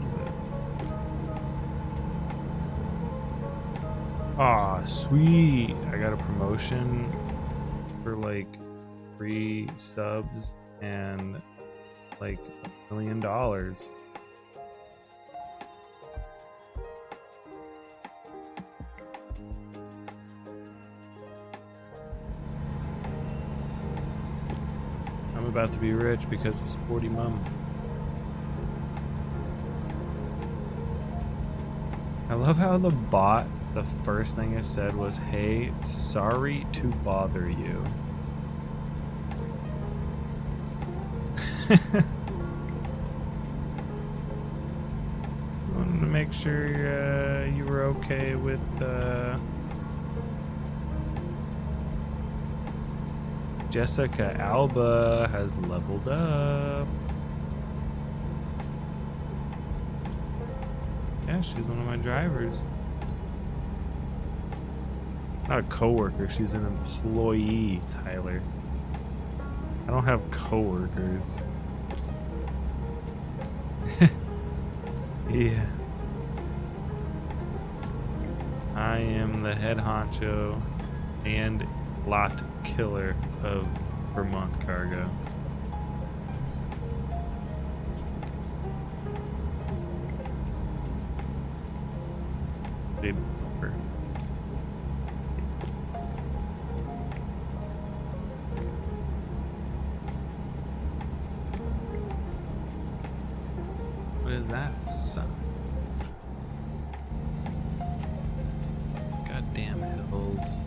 but... Aw, sweet! I got a promotion for like 3 subs and like $1 million. I'm about to be rich because of Sporty Mum. I love how the bot, the first thing it said was, "Hey, sorry to bother you." Wanted to make sure you were okay with Jessica Alba has leveled up. Yeah, she's one of my drivers. Not a coworker, she's an employee, Tyler. I don't have coworkers. Yeah. I am the head honcho and lot killer of Vermont Cargo. Big bumper. What is that, son? Goddamn hills.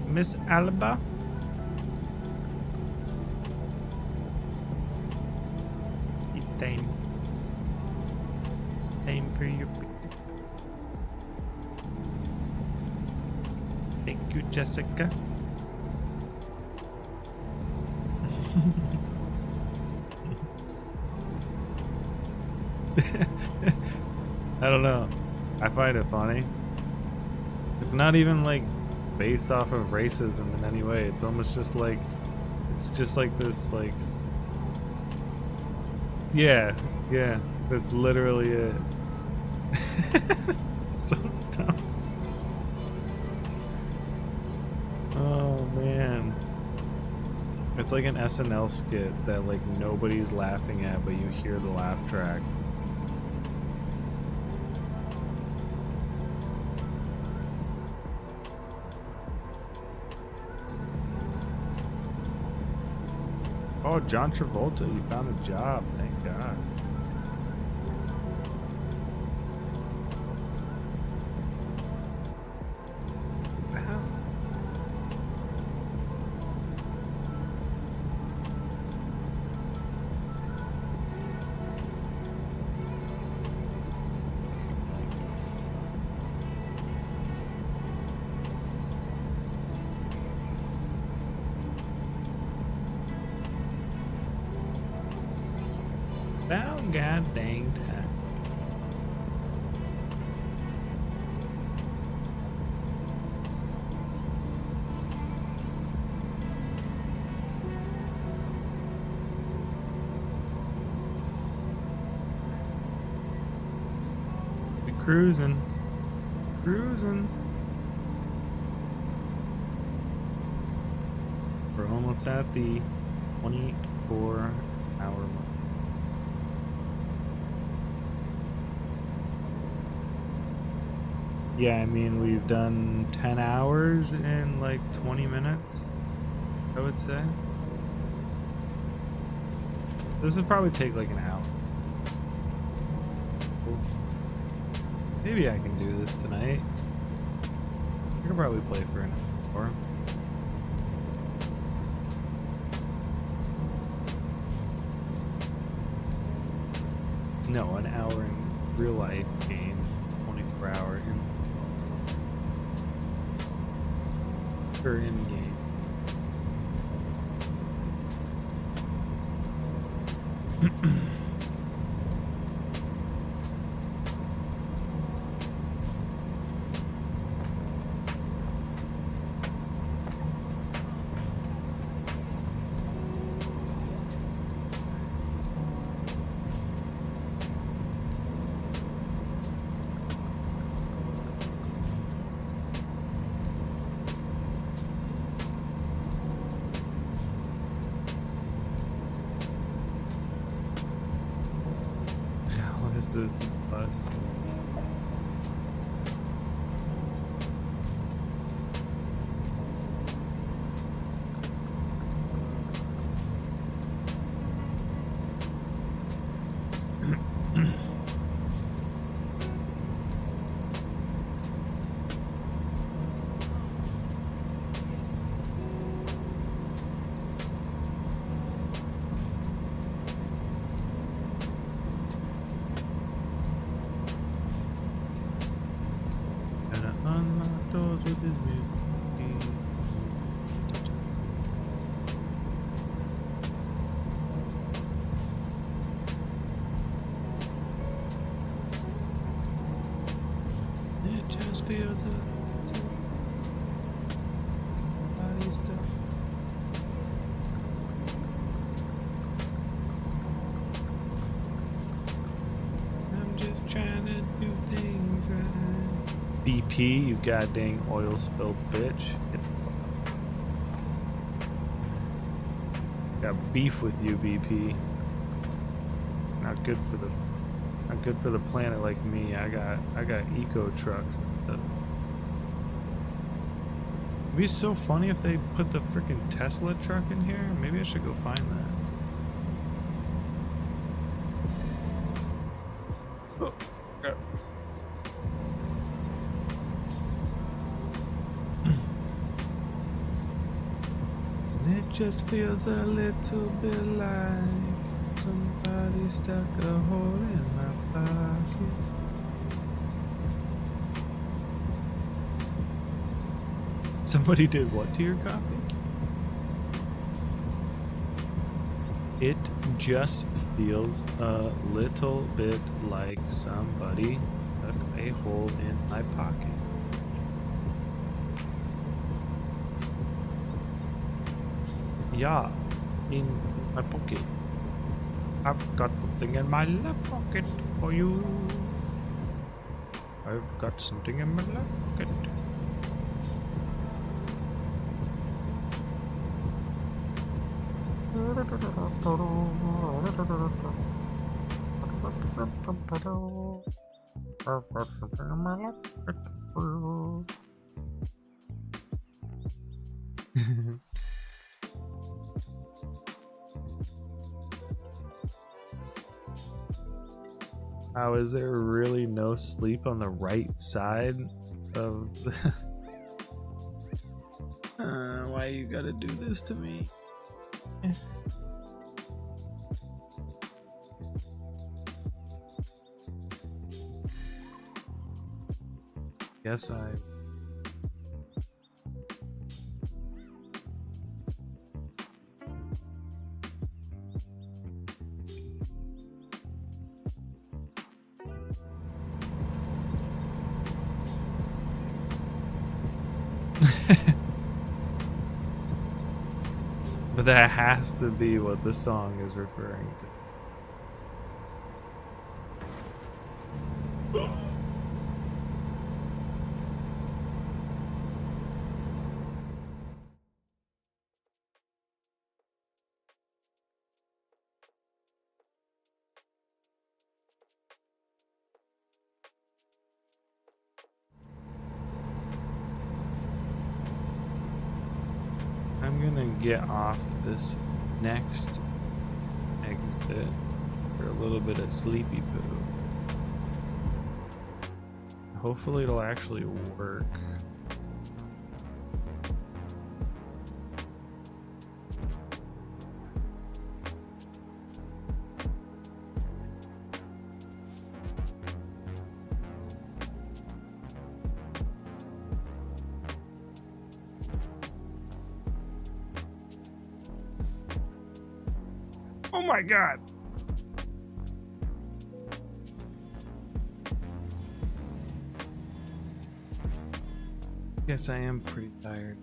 Miss Alba? It's time. Time for your pick. Thank you, Jessica. I don't know. I find it funny. It's not even like based off of racism in any way. It's almost just like, it's just like this, like, yeah, that's literally it. So dumb. Oh man, it's like an SNL skit that like nobody's laughing at, but you hear the laugh track. Oh, John Travolta, you found a job. Thank God. Wow. About god dang time. We're cruising. Cruising. We're almost at the 24-hour month. Yeah, I mean, we've done 10 hours in like 20 minutes, I would say. This would probably take like an hour. Maybe I can do this tonight. I could probably play for an hour. No, an hour in real life game, 24-hour in game. What is this bus? It just feels body stuff. I'm just trying to do things right. BP, you goddamn oil spill bitch. Got beef with you, BP. Not good for the planet like me. I got eco trucks and stuff. It'd be so funny if they put the freaking Tesla truck in here. Maybe I should go find that. Oh, crap. It just feels a little bit like somebody stuck a hole in my pocket. Somebody did what to your coffee? It just feels a little bit like somebody stuck a hole in my pocket. Yeah, in my pocket. I've got something in my left pocket for you. I've got something in my left pocket. How is there really no sleep on the right side of the... why you gotta do this to me? Guess I... But that has to be what the song is referring to. I'm gonna get off this next exit for a little bit of sleepy poo. Hopefully it'll actually work. Oh my god! Yes, I am pretty tired.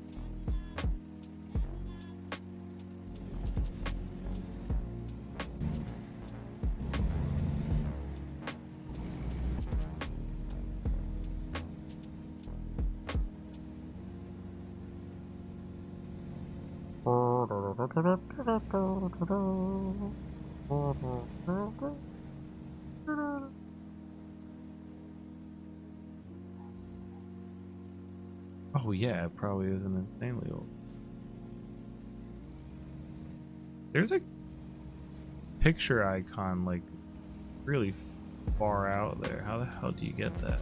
Oh yeah, it probably isn't insanely old. There's a picture icon like really far out there. How the hell do you get that?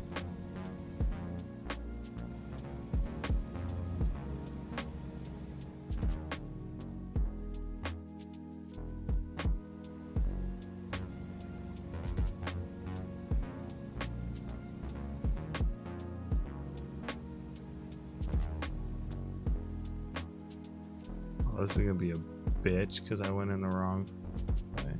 Oh, this is gonna be a bitch because I went in the wrong way.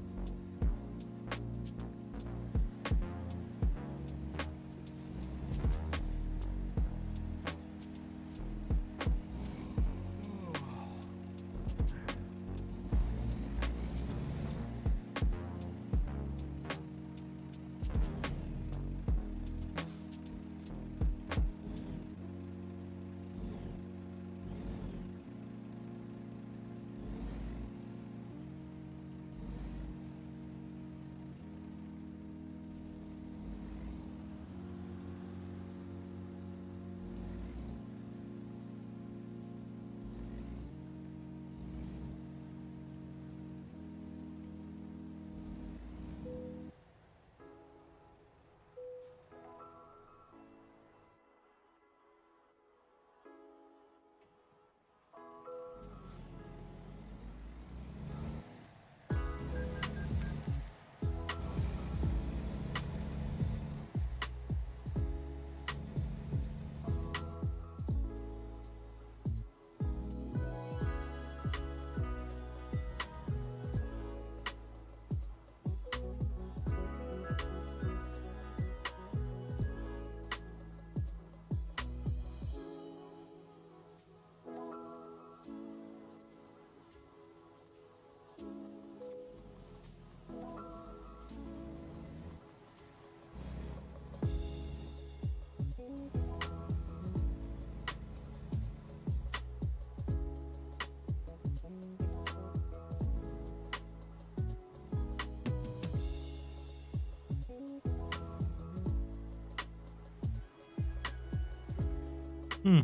Hmm.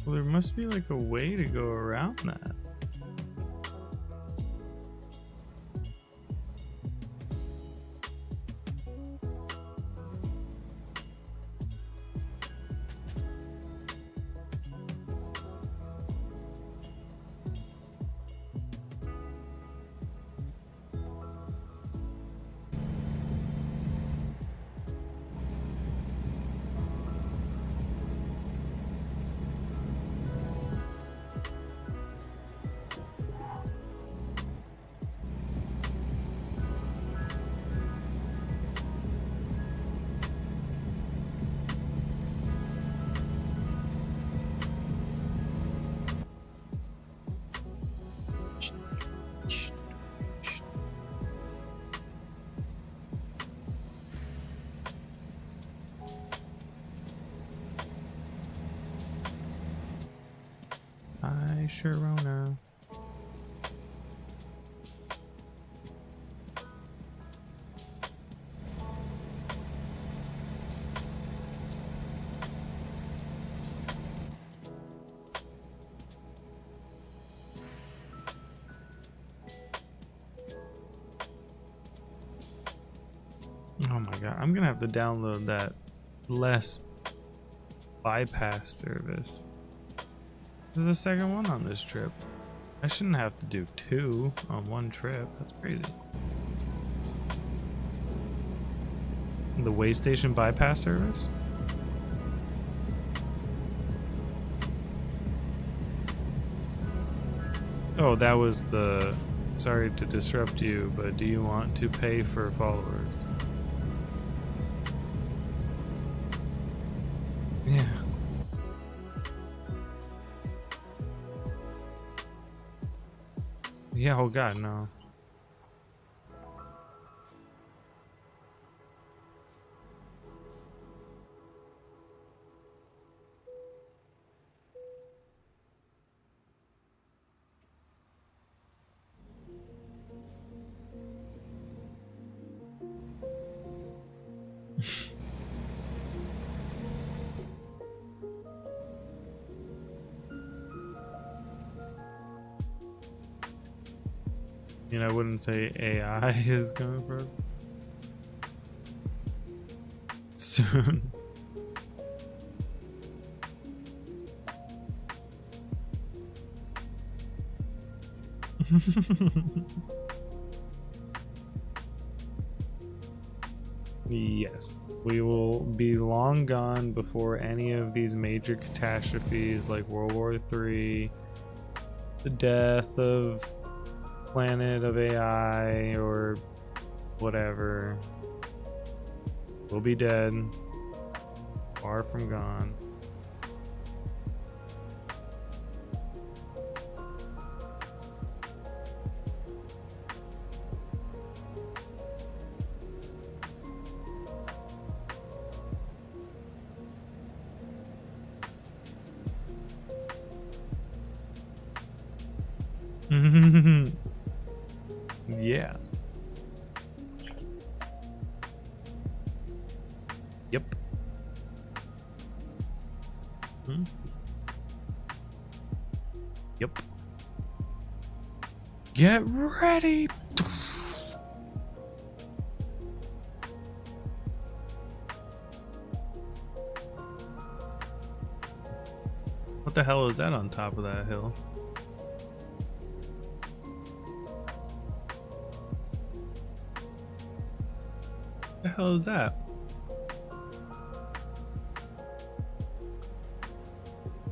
Well, there must be like a way to go around that. Hi, Sharona. Oh my god, I'm gonna have to download that less bypass service. This is the second one on this trip. I shouldn't have to do 2 on one trip. That's crazy. The way station bypass service? Oh, that was the... Sorry to disrupt you, but do you want to pay for followers? Yeah. Yeah, oh god, no. You know, I wouldn't say AI is coming for us soon. Yes, we will be long gone before any of these major catastrophes like World War III, the death of planet of AI, or whatever. We'll be dead, far from gone. Yeah. Yep. Yep. Get ready. What the hell is that on top of that hill? What the hell is that?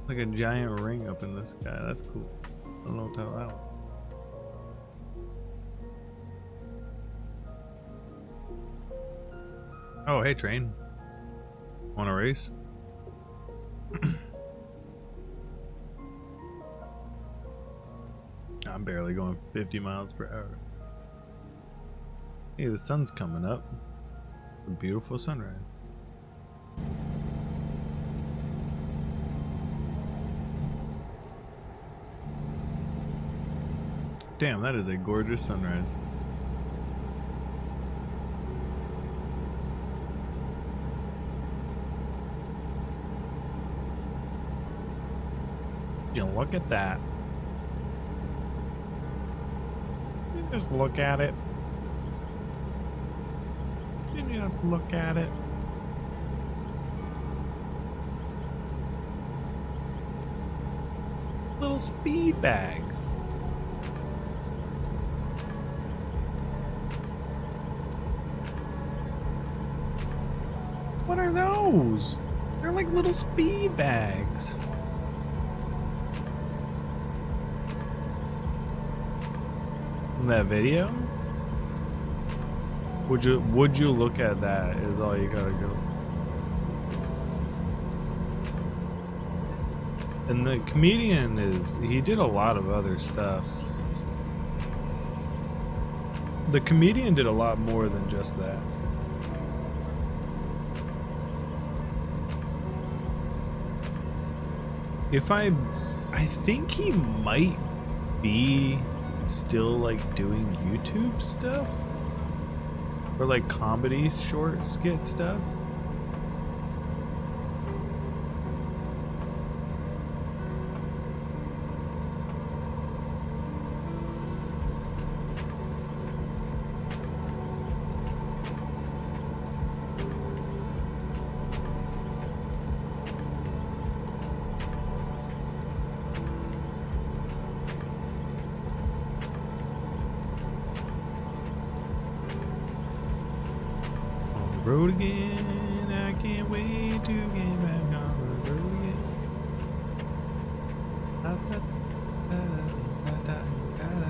Like a giant ring up in the sky. That's cool. I don't know what the hell that was. Oh, hey, train. Want a race? I'm barely going 50 miles per hour. Hey, the sun's coming up. A beautiful sunrise. Damn, that is a gorgeous sunrise. You look at that. You just look at it. You just look at it. Little speed bags. What are those? They're like little speed bags. In that video? Would you look at that is all you gotta go. And the comedian he did a lot of other stuff. The comedian did a lot more than just that. I think he might be still like doing YouTube stuff or like comedy short skit stuff. road again. I can't wait to get back on the road again. Da, da, da, da, da, da, da.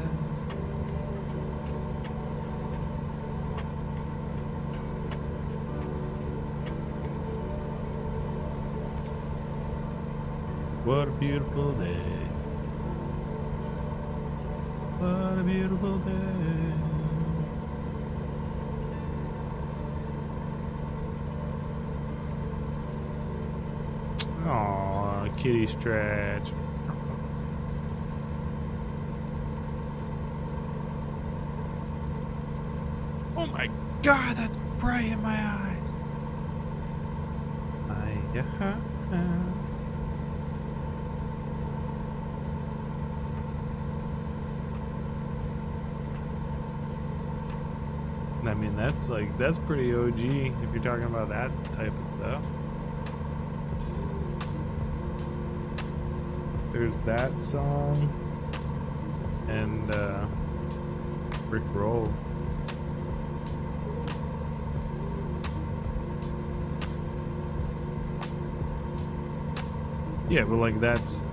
What a beautiful day. What a beautiful day. Aw, kitty stretch. Oh my god, that's bright in my eyes. Yeah. I mean, that's pretty OG if you're talking about that type of stuff. There's that song and Rick Roll. Yeah, but like that's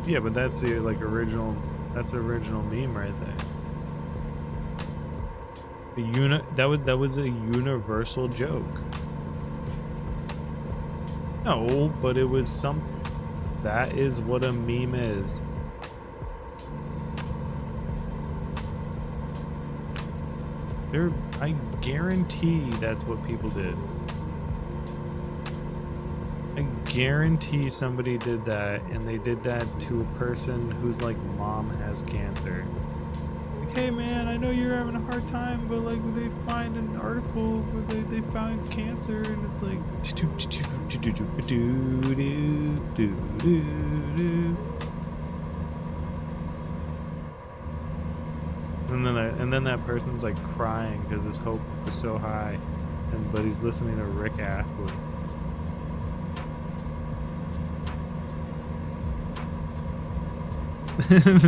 the like original. That's original meme right there. That was a universal joke. No, but it was some. That is what a meme is. I guarantee that's what people did. I guarantee somebody did that, and they did that to a person whose like mom has cancer. Like, hey man, I know you're having a hard time, but like they find an article where they found cancer, and it's like and then that person's like crying because his hope was so high, but he's listening to Rick Astley.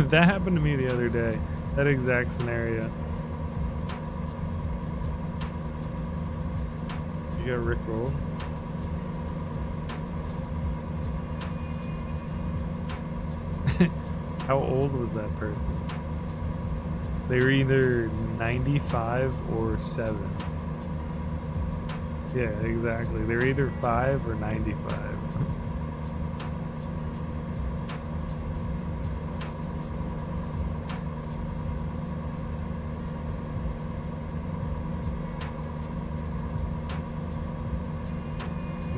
That happened to me the other day. That exact scenario. You got Rick rolled? How old was that person? They were either 95 or 7. Yeah, exactly. They were either 5 or 95.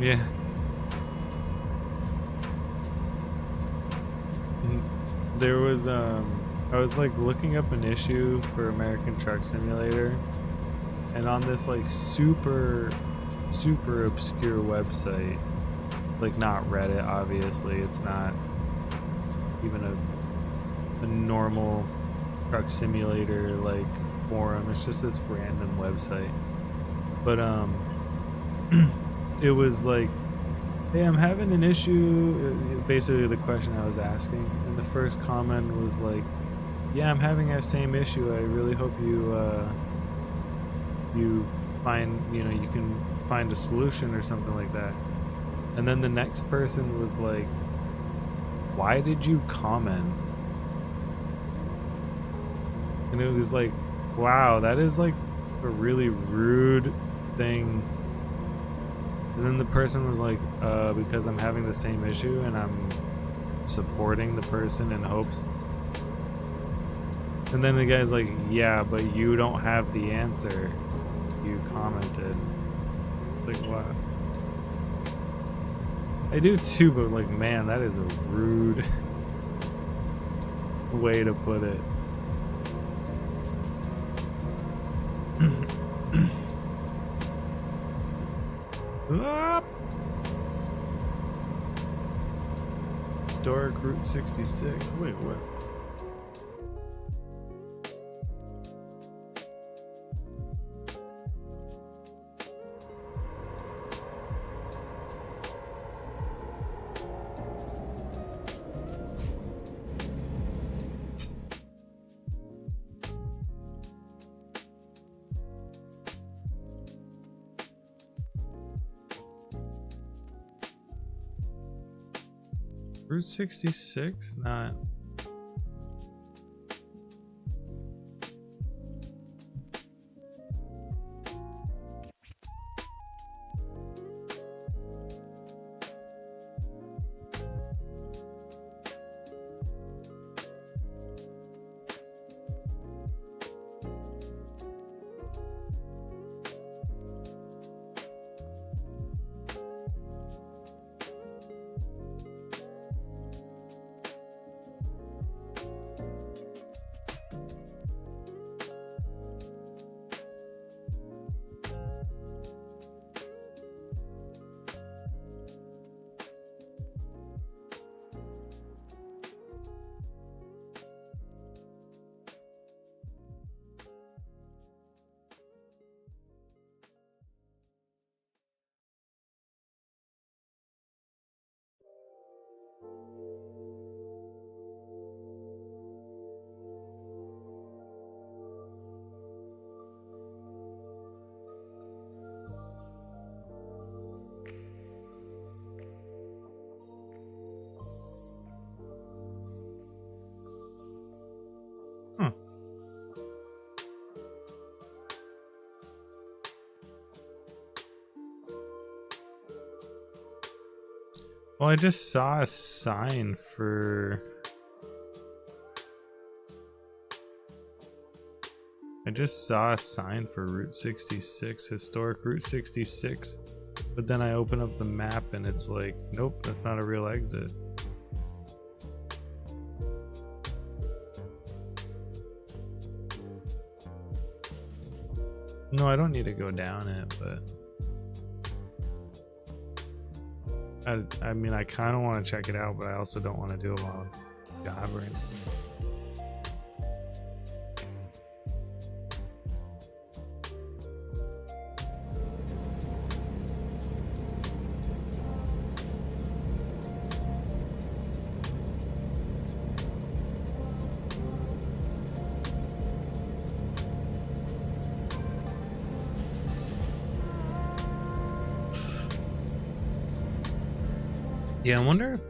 Yeah. There was I was like looking up an issue for American Truck Simulator, and on this like super obscure website, like not Reddit, obviously, it's not even a normal truck simulator like forum, it's just this random website. But it was like, hey, I'm having an issue, basically the question I was asking, and the first comment was like, yeah, I'm having that same issue, I really hope you find, you can find a solution or something like that. And then the next person was like, why did you comment? And it was like, wow, that is like a really rude thing. And then the person was like, because I'm having the same issue and I'm supporting the person in hopes. And then the guy's like, yeah, but you don't have the answer. You commented. Like, what? I do too, but like, man, that is a rude way to put it. Historic Route 66. Wait, what? Route 66? Not. Huh. Well, I just saw a sign for... I just saw a sign for Route 66, historic Route 66. But then I open up the map and it's like, nope, that's not a real exit. No, I don't need to go down it, but... I mean, I kind of want to check it out, but I also don't want to do it while I'm jabbering. Yeah, I wonder if...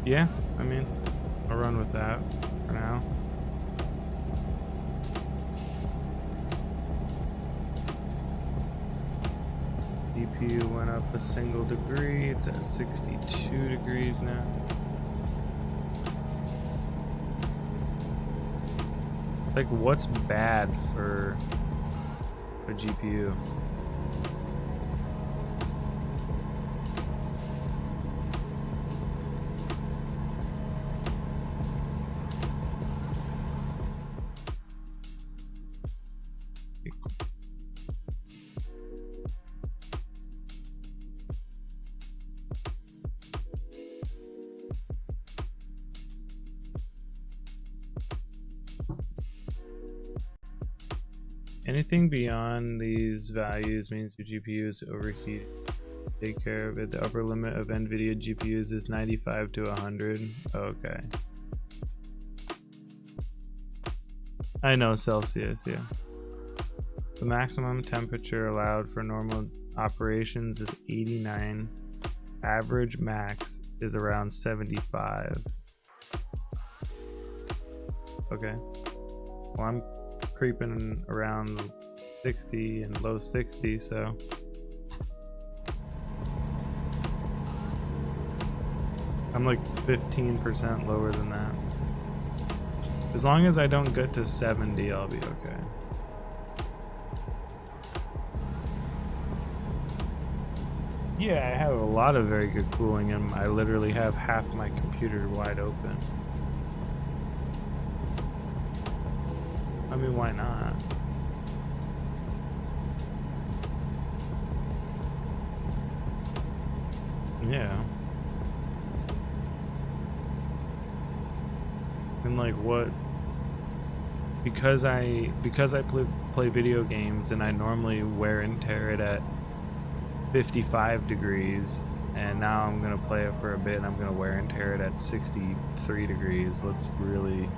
Yeah, I mean, I'll run with that for now. CPU went up a single degree. It's at 62 degrees now. Like, what's bad for a GPU? Anything beyond these values means your GPU is overheating. Take care of it. The upper limit of NVIDIA GPUs is 95 to 100. Okay. I know Celsius, yeah. The maximum temperature allowed for normal operations is 89. Average max is around 75. Okay. Well, I'm creeping around 60 and low 60, so I'm like 15% lower than that. As long as I don't get to 70, I'll be okay. Yeah, I have a lot of very good cooling, and I literally have half my computer wide open. I mean, why not? Yeah. And like what? Because I play video games and I normally wear and tear it at 55 degrees, and now I'm gonna play it for a bit and I'm gonna wear and tear it at 63 degrees. What's really...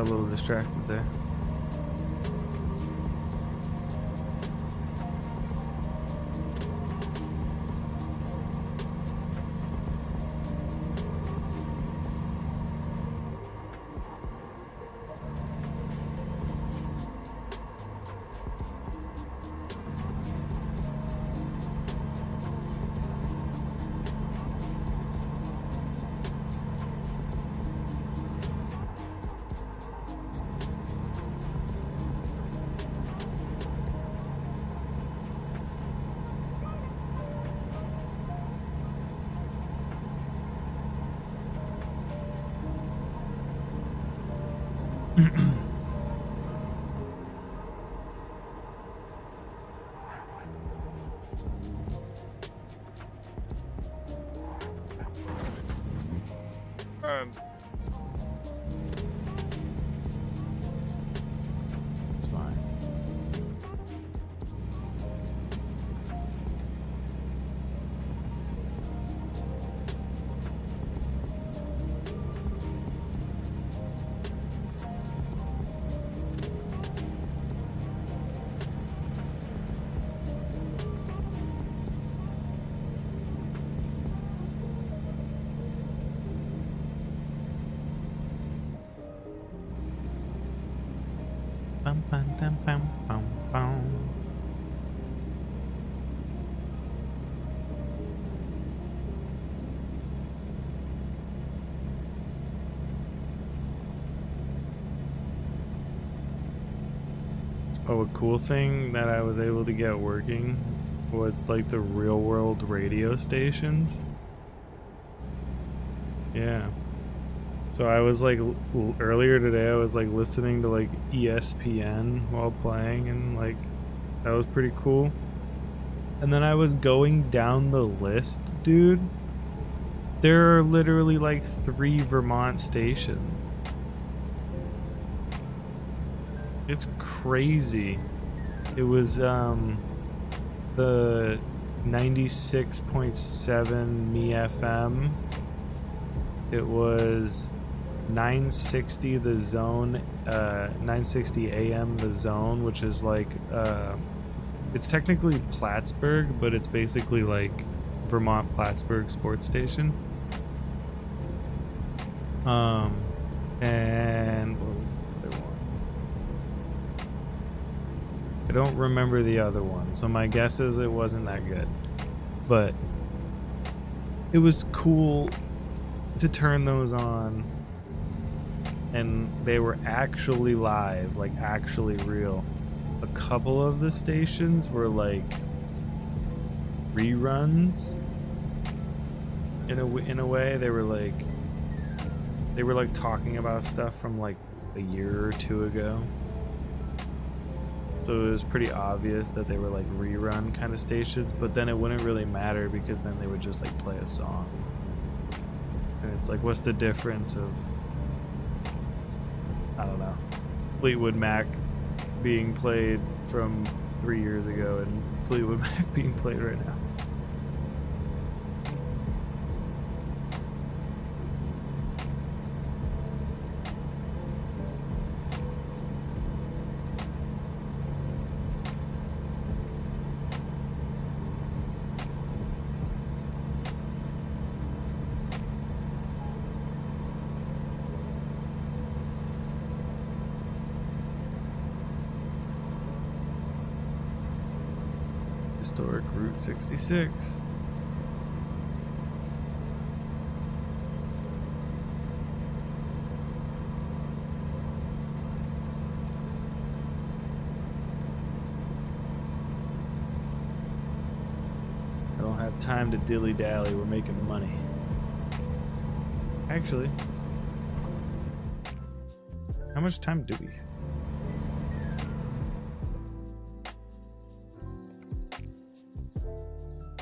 a little distracted there. It's fine. Bum, bum, dum, bum, bum, bum. Oh, a cool thing that I was able to get working was like the real world radio stations. Yeah. So I was like earlier today I was like listening to like ESPN while playing, and like that was pretty cool. And then I was going down the list, dude. There are literally like 3 Vermont stations. It's crazy. It was the 96.7 Me FM. It was 960 The Zone, 960 AM The Zone, which is like it's technically Plattsburgh, but it's basically like Vermont Plattsburgh sports station. And what was the other one? I don't remember the other one, so my guess is it wasn't that good. But it was cool to turn those on, and they were actually live, like actually real. A couple of the stations were like reruns in a way. They were like talking about stuff from like a year or 2 ago, so it was pretty obvious that they were like rerun kind of stations. But then it wouldn't really matter, because then they would just like play a song. And it's like, what's the difference of, I don't know, Fleetwood Mac being played from 3 years ago and Fleetwood Mac being played right now? Historic Route 66. I don't have time to dilly-dally, we're making money. Actually, how much time do we have?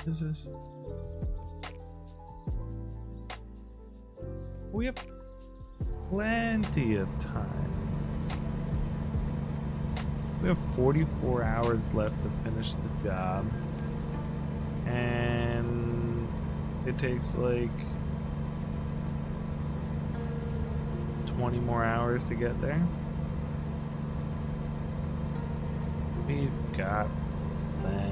Is this? We have plenty of time. We have 44 hours left to finish the job, and it takes like 20 more hours to get there. We've got plenty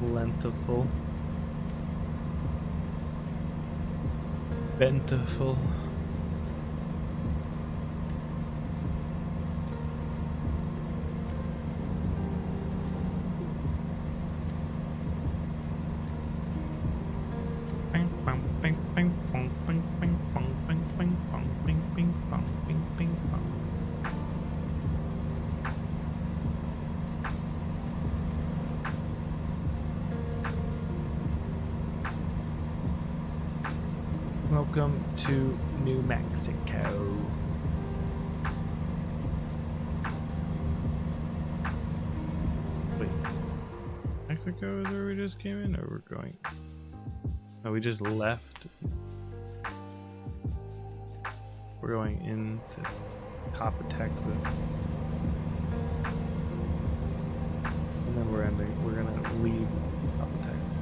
of plentiful, plentiful. Welcome to New Mexico. Wait, Mexico is where we just came in, or we're going? Oh, we just left. We're going into top of Texas, and then we're gonna leave top of Texas.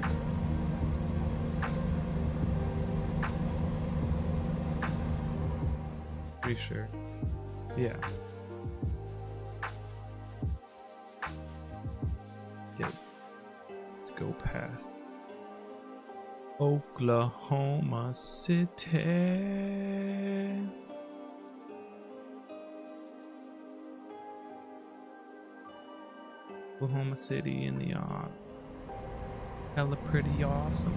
Pretty sure. Yeah. Yep. Let's go past Oklahoma City. Oklahoma City in the yard. Hella pretty awesome.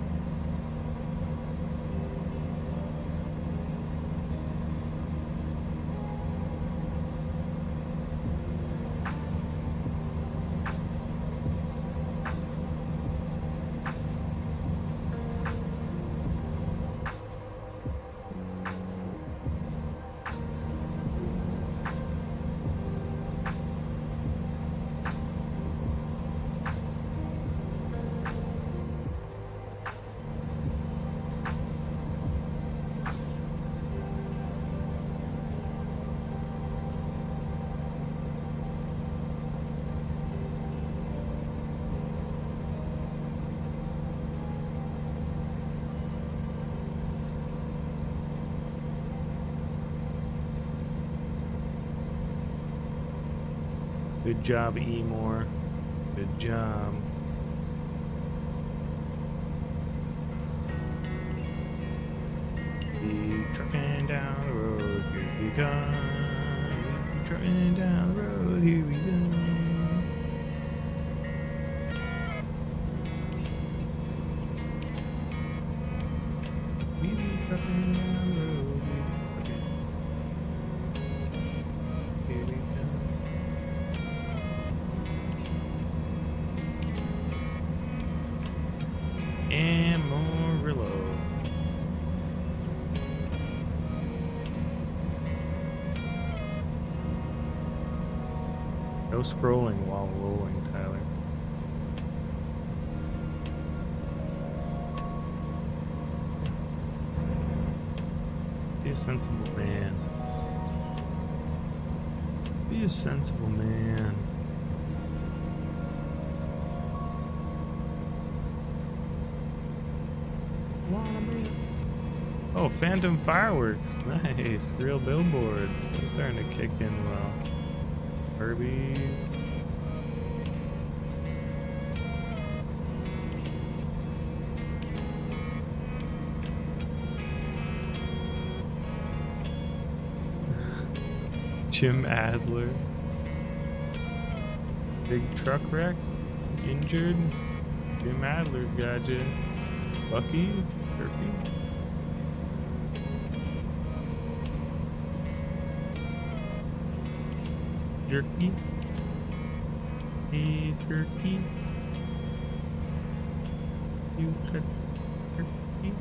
Good job, Emor. Good job. Keep trucking down the road, here we come. Keep trucking down the road, here we go. Keep trucking down the road, here we go. Amarillo. No scrolling while rolling, Tyler. Be a sensible man. Be a sensible man. Oh, phantom fireworks. Nice. Real billboards. That's starting to kick in well. Herbies. Jim Adler. Big truck wreck. Injured. Jim Adler's got you. Bucky's. Turkey. Jerky. Hey, jerky. You cut jerky.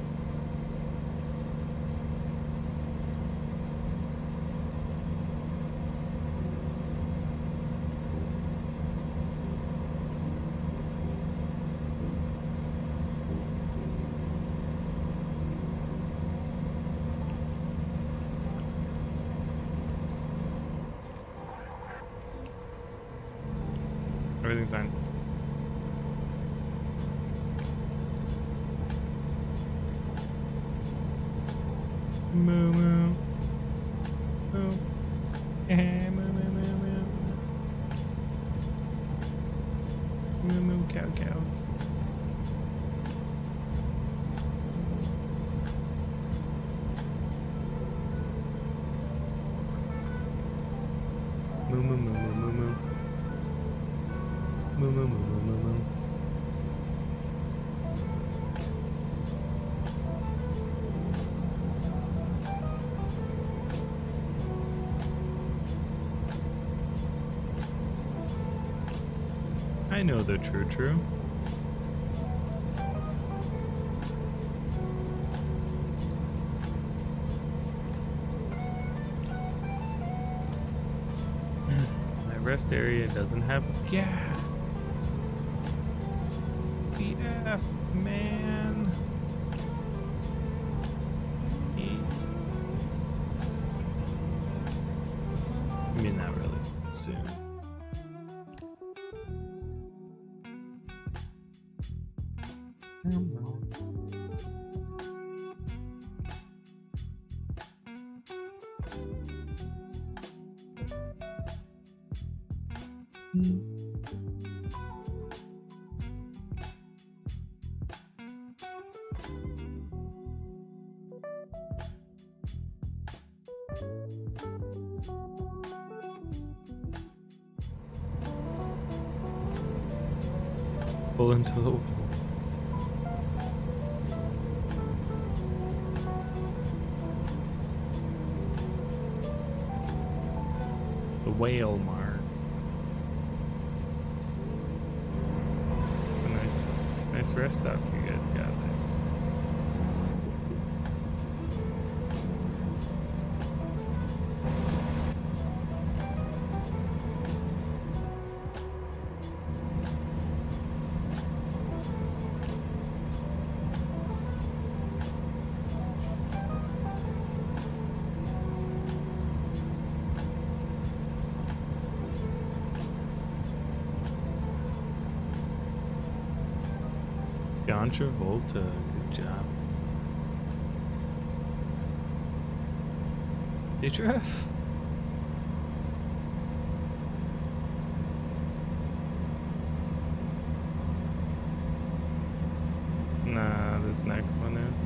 fine. Moo moo. Moo. Eh, moo moo moo moo. Moo moo cows. Moo moo moo moo moo moo. Moo moo moo moo moo moo. I know the true. My rest area doesn't have gas. BF, man. I mean, not really. Soon. Pull into the wall. The whale mark. A nice rest stop you guys got there. John Travolta, good job. Did you have? Nah, this next one is.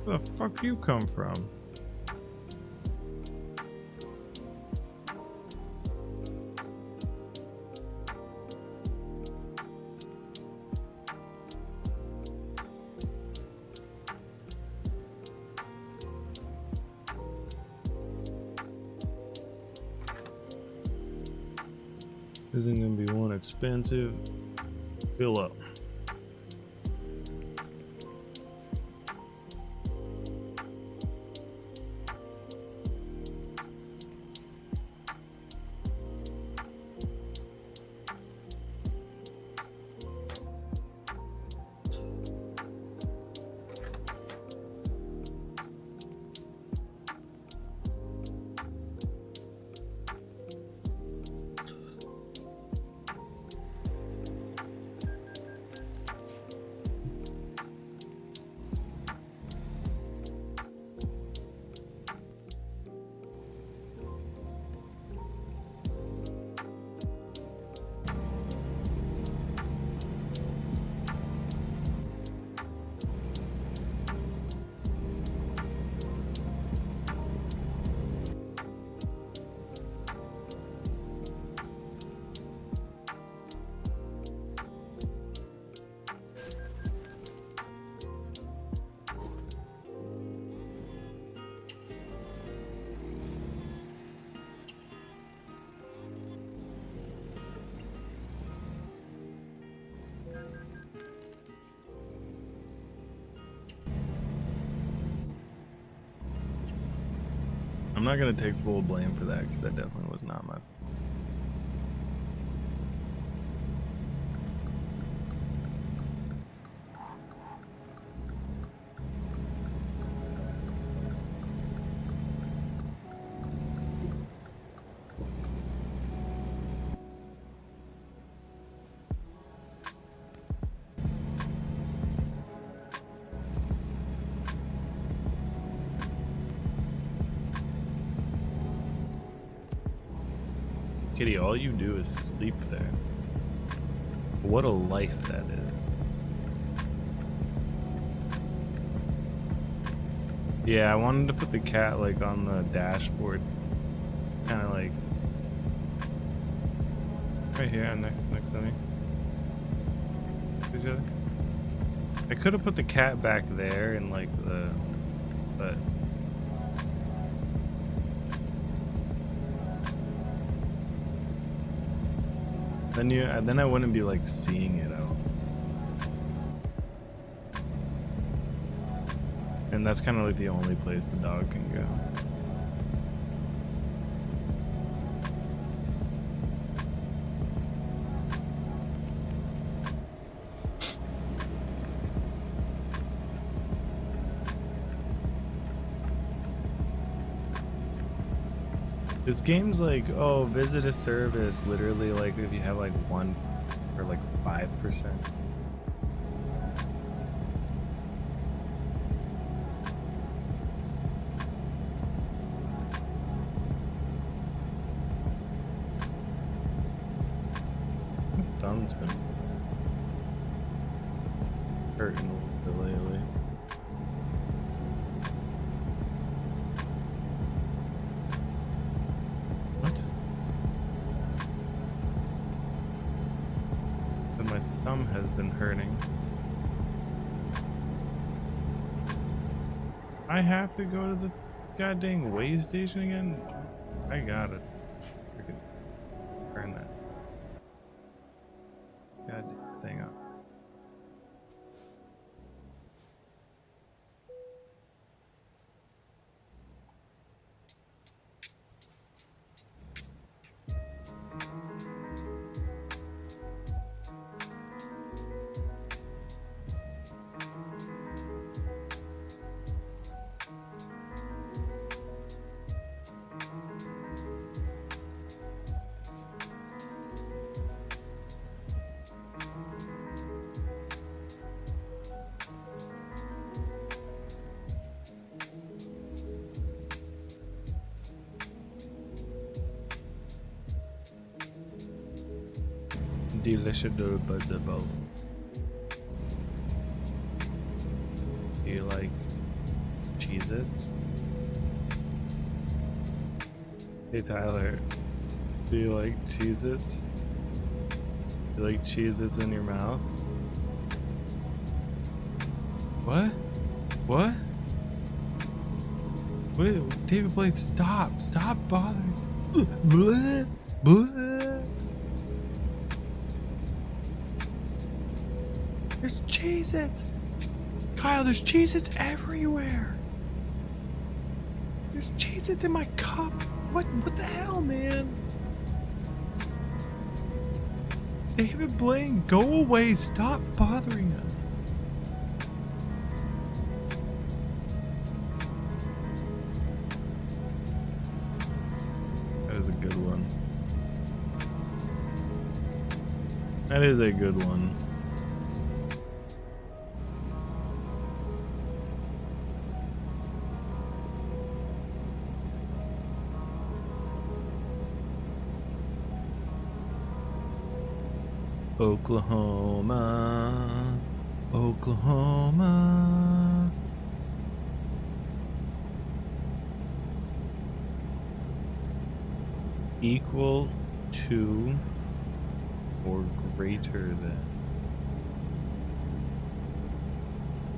Where the fuck you come from? Isn't gonna be one expensive. Fill up. I'm not gonna take full blame for that because that definitely was not my fault. Kitty, all you do is sleep there. What a life that is. Yeah, I wanted to put the cat like on the dashboard. Kind of like right here next to me. Each other. I could have put the cat back there and like but then I wouldn't be like seeing it out. And that's kind of like the only place the dog can go. This game's like, oh, visit a service, literally like if you have like 1 or like 5%. My thumb's been hurting a little bit lately. My thumb has been hurting. I have to go to the goddamn way station again? I gotta freaking turn that goddamn thing up. Delicious but the boat. Do you like Cheez-Its? Hey Tyler, do you like Cheez-Its? You like Cheez-Its in your mouth? What? What? Wait, David Blake, stop! Stop bothering! Blah, blah. There's Cheez-Its! Kyle, there's Cheez-Its everywhere! There's Cheez-Its in my cup! What the hell, man? David Blaine, go away! Stop bothering us! That is a good one. That is a good one. Oklahoma, Oklahoma. Equal to or greater than.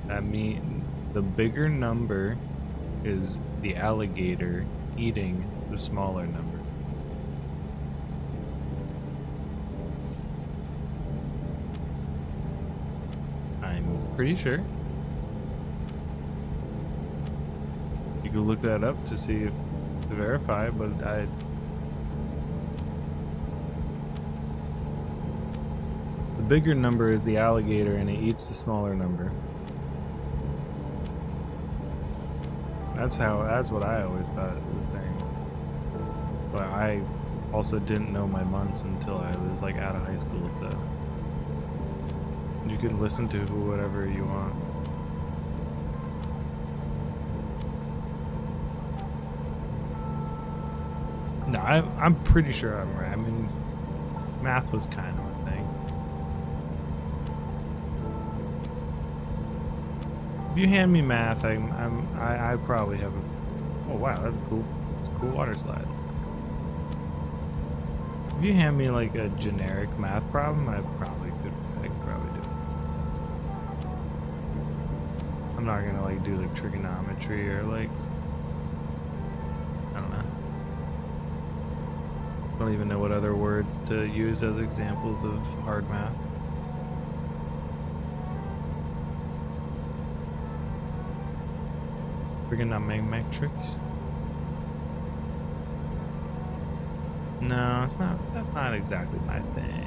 That means the bigger number is the alligator eating the smaller number. Pretty sure. You can look that up to see if to verify, but the bigger number is the alligator and it eats the smaller number. That's what I always thought it was saying. But I also didn't know my months until I was like out of high school, so you can listen to whatever you want. No, I'm pretty sure I'm right. I mean, math was kind of a thing. If you hand me math, I probably have a. Oh wow, that's a cool water slide. If you hand me like a generic math problem, I could probably do it. I'm not gonna like do like trigonometry or like, I don't know. I don't even know what other words to use as examples of hard math. Trigonometrics? No, that's not exactly my thing.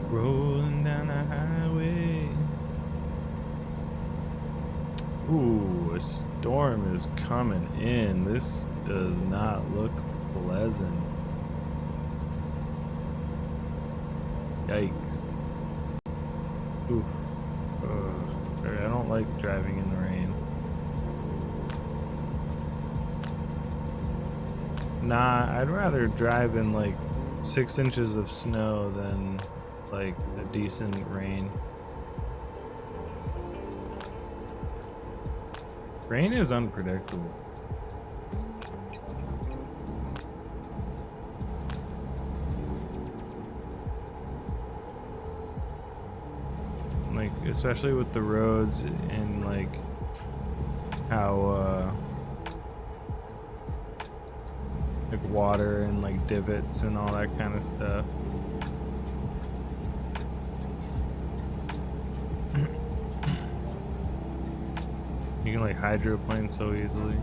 Rolling down the highway. Ooh, a storm is coming in. This does not look pleasant. Yikes. Oof. Sorry, I don't like driving in the rain. Nah, I'd rather drive in like 6 inches of snow than like a decent rain. Rain is unpredictable. Like, especially with the roads and like how like water and like divots and all that kind of stuff. You can like hydroplane so easily.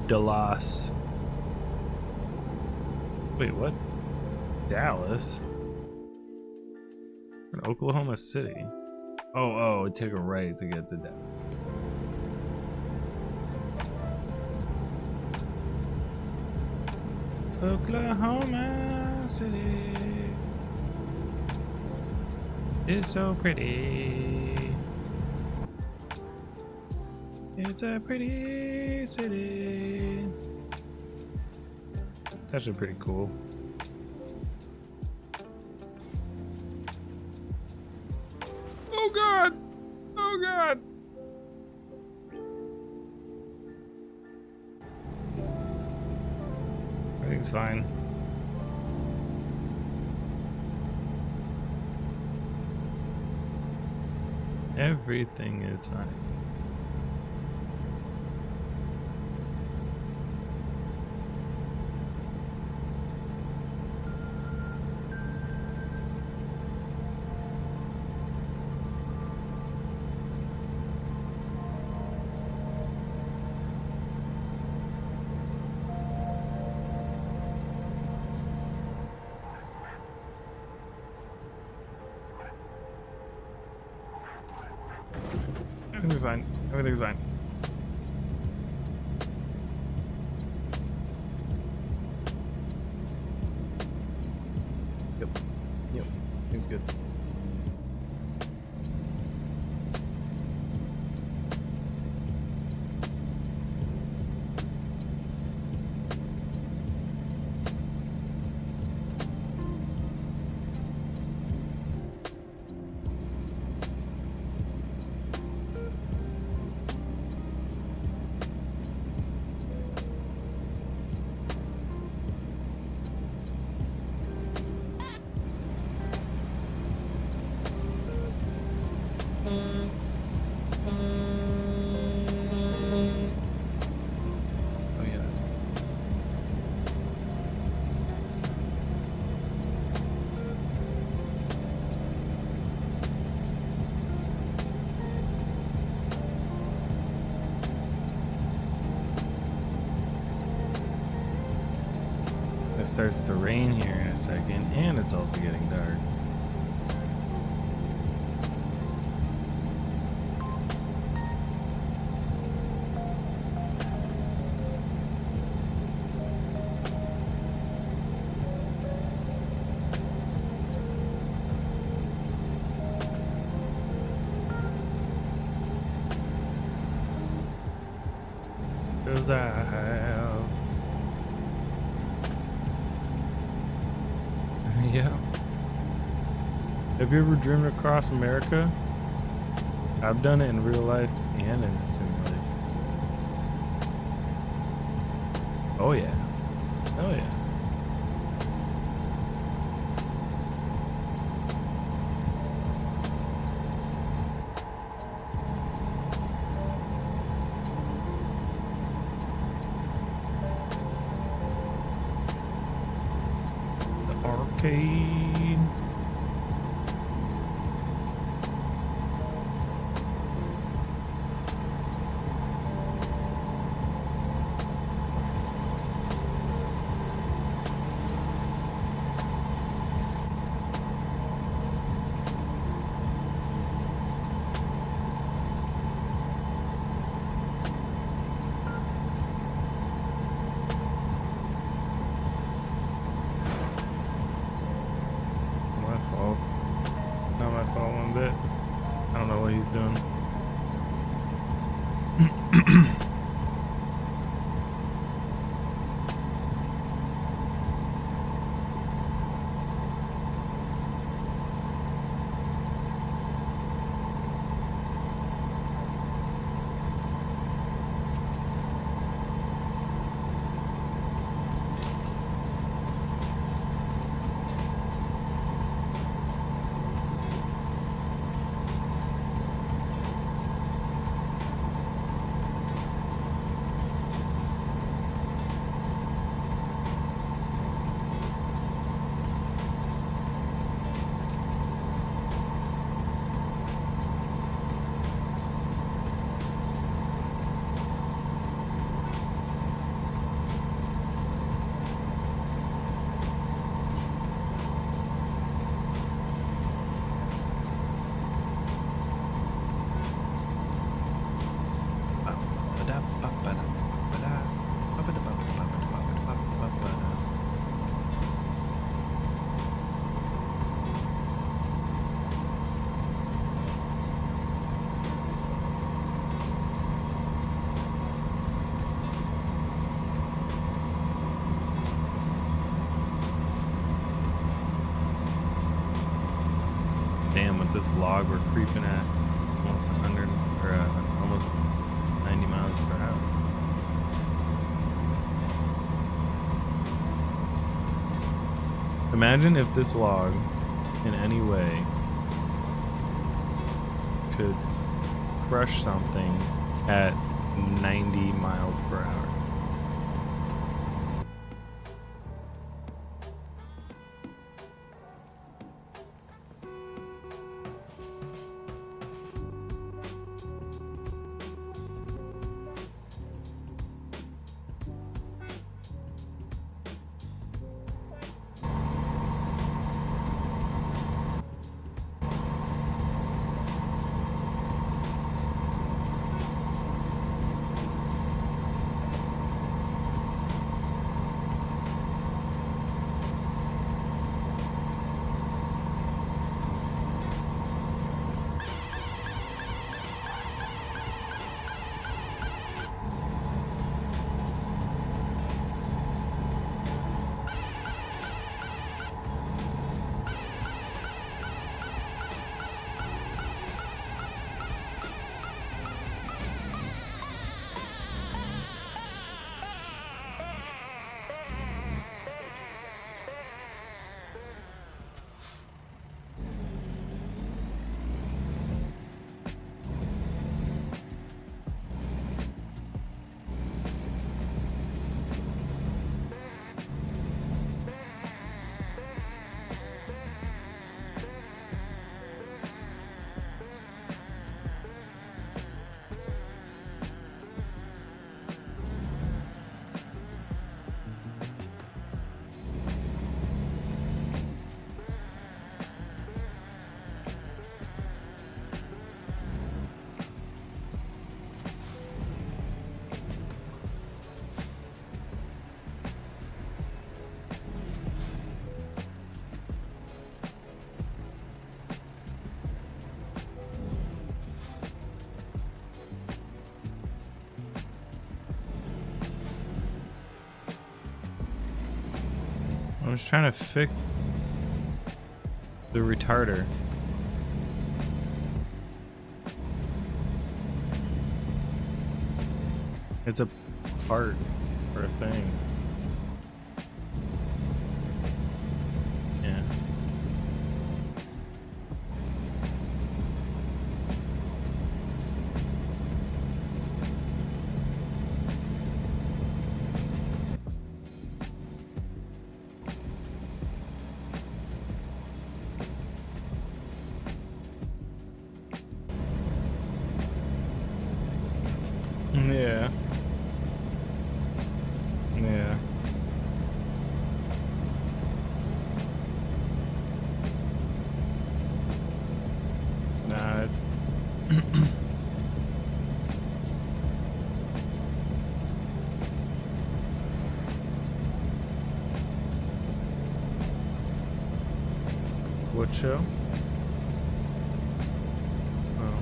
Dallas. Wait, what? Dallas? In Oklahoma City. Oh, take a right to get to Dallas. Oklahoma City is so pretty. It's a pretty city. It's actually pretty cool. Oh God! Oh God! Everything's fine. Everything is fine. Everything's fine. Everything's fine. Yep. Yep. It's good. Oh yeah. It starts to rain here in a second, and it's also getting dark. Cause I have. Yeah. Have you ever driven across America? I've done it in real life and in a simulator. Oh yeah. Oh yeah. The arcade. My fault. Not my fault one bit. I don't know what he's doing. Damn, with this log, we're creeping at almost 100 or almost 90 miles per hour. Imagine if this log in any way could crush something at 90 miles per hour. I was trying to fix the retarder. It's a part or a thing. Yeah. Yeah. Yeah. Nah. What show? Oh.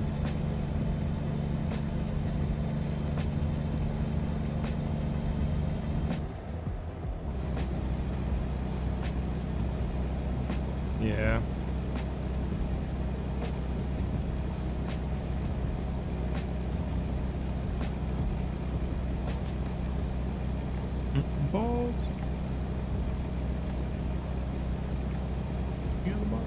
Yeah. Balls. You the ball.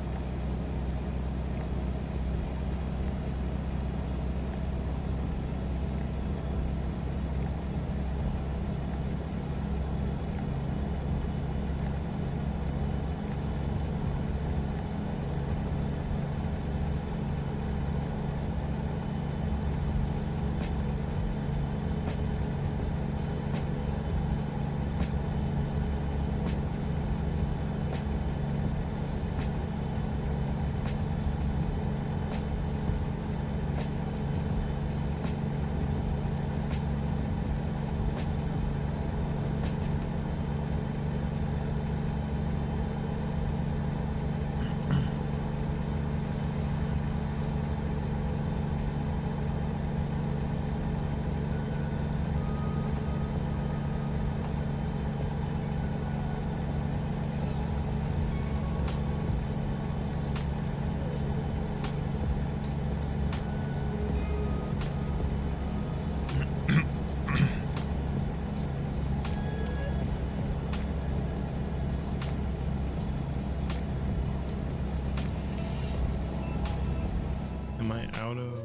Am I out of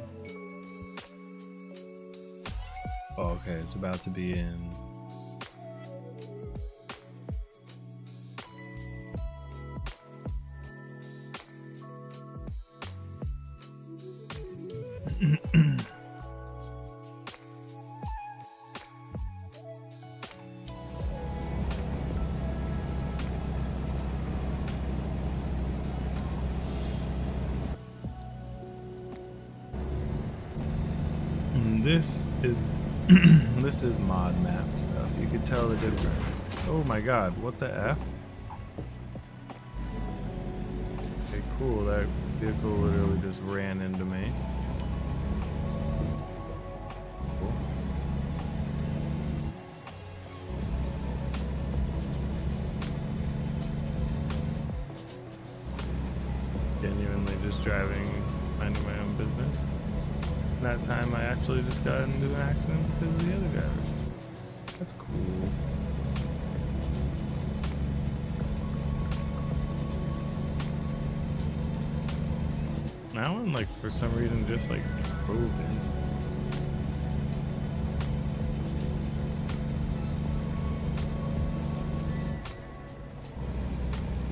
Oh, okay, it's about to be in. This is this is mod map stuff. You can tell the difference. Oh my god, what the F? Okay, cool. That vehicle literally just ran into me. Cool. Genuinely just driving, minding my own business. That time I actually just got into an accident because of the other driver. That's cool. That one, like, for some reason just like drove in.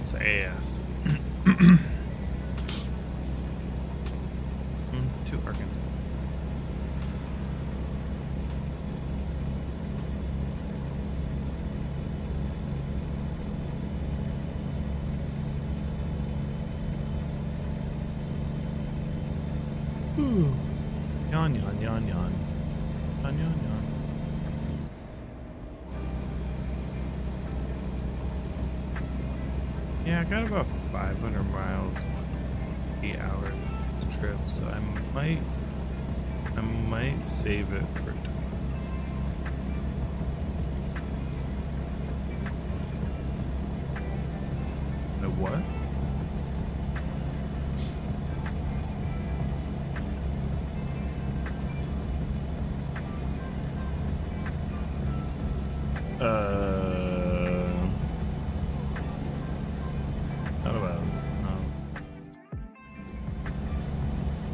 It's ass. To Arkansas. Yawn, yawn, yawn, yawn. Yawn, yawn, yawn. Yeah, I got about 500 miles, 8 hour trip, so I might save it for tomorrow. The what? How about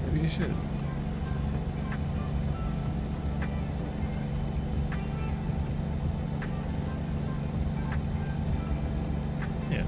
maybe you should. Yeah.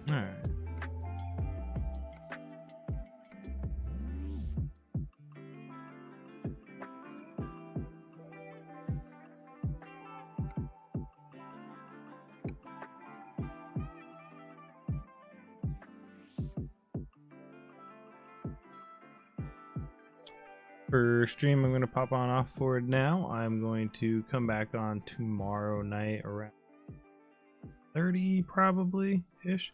Alright. For stream, I'm going to pop on off for it now. I'm going to come back on tomorrow night around 30 probably ish.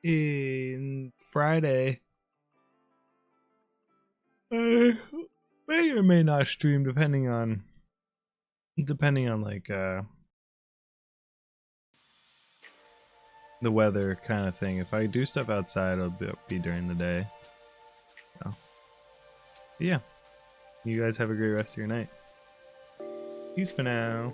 In Friday, I may or may not stream depending on like the weather kind of thing. If I do stuff outside, it'll be during the day. So, yeah, you guys have a great rest of your night. Peace for now.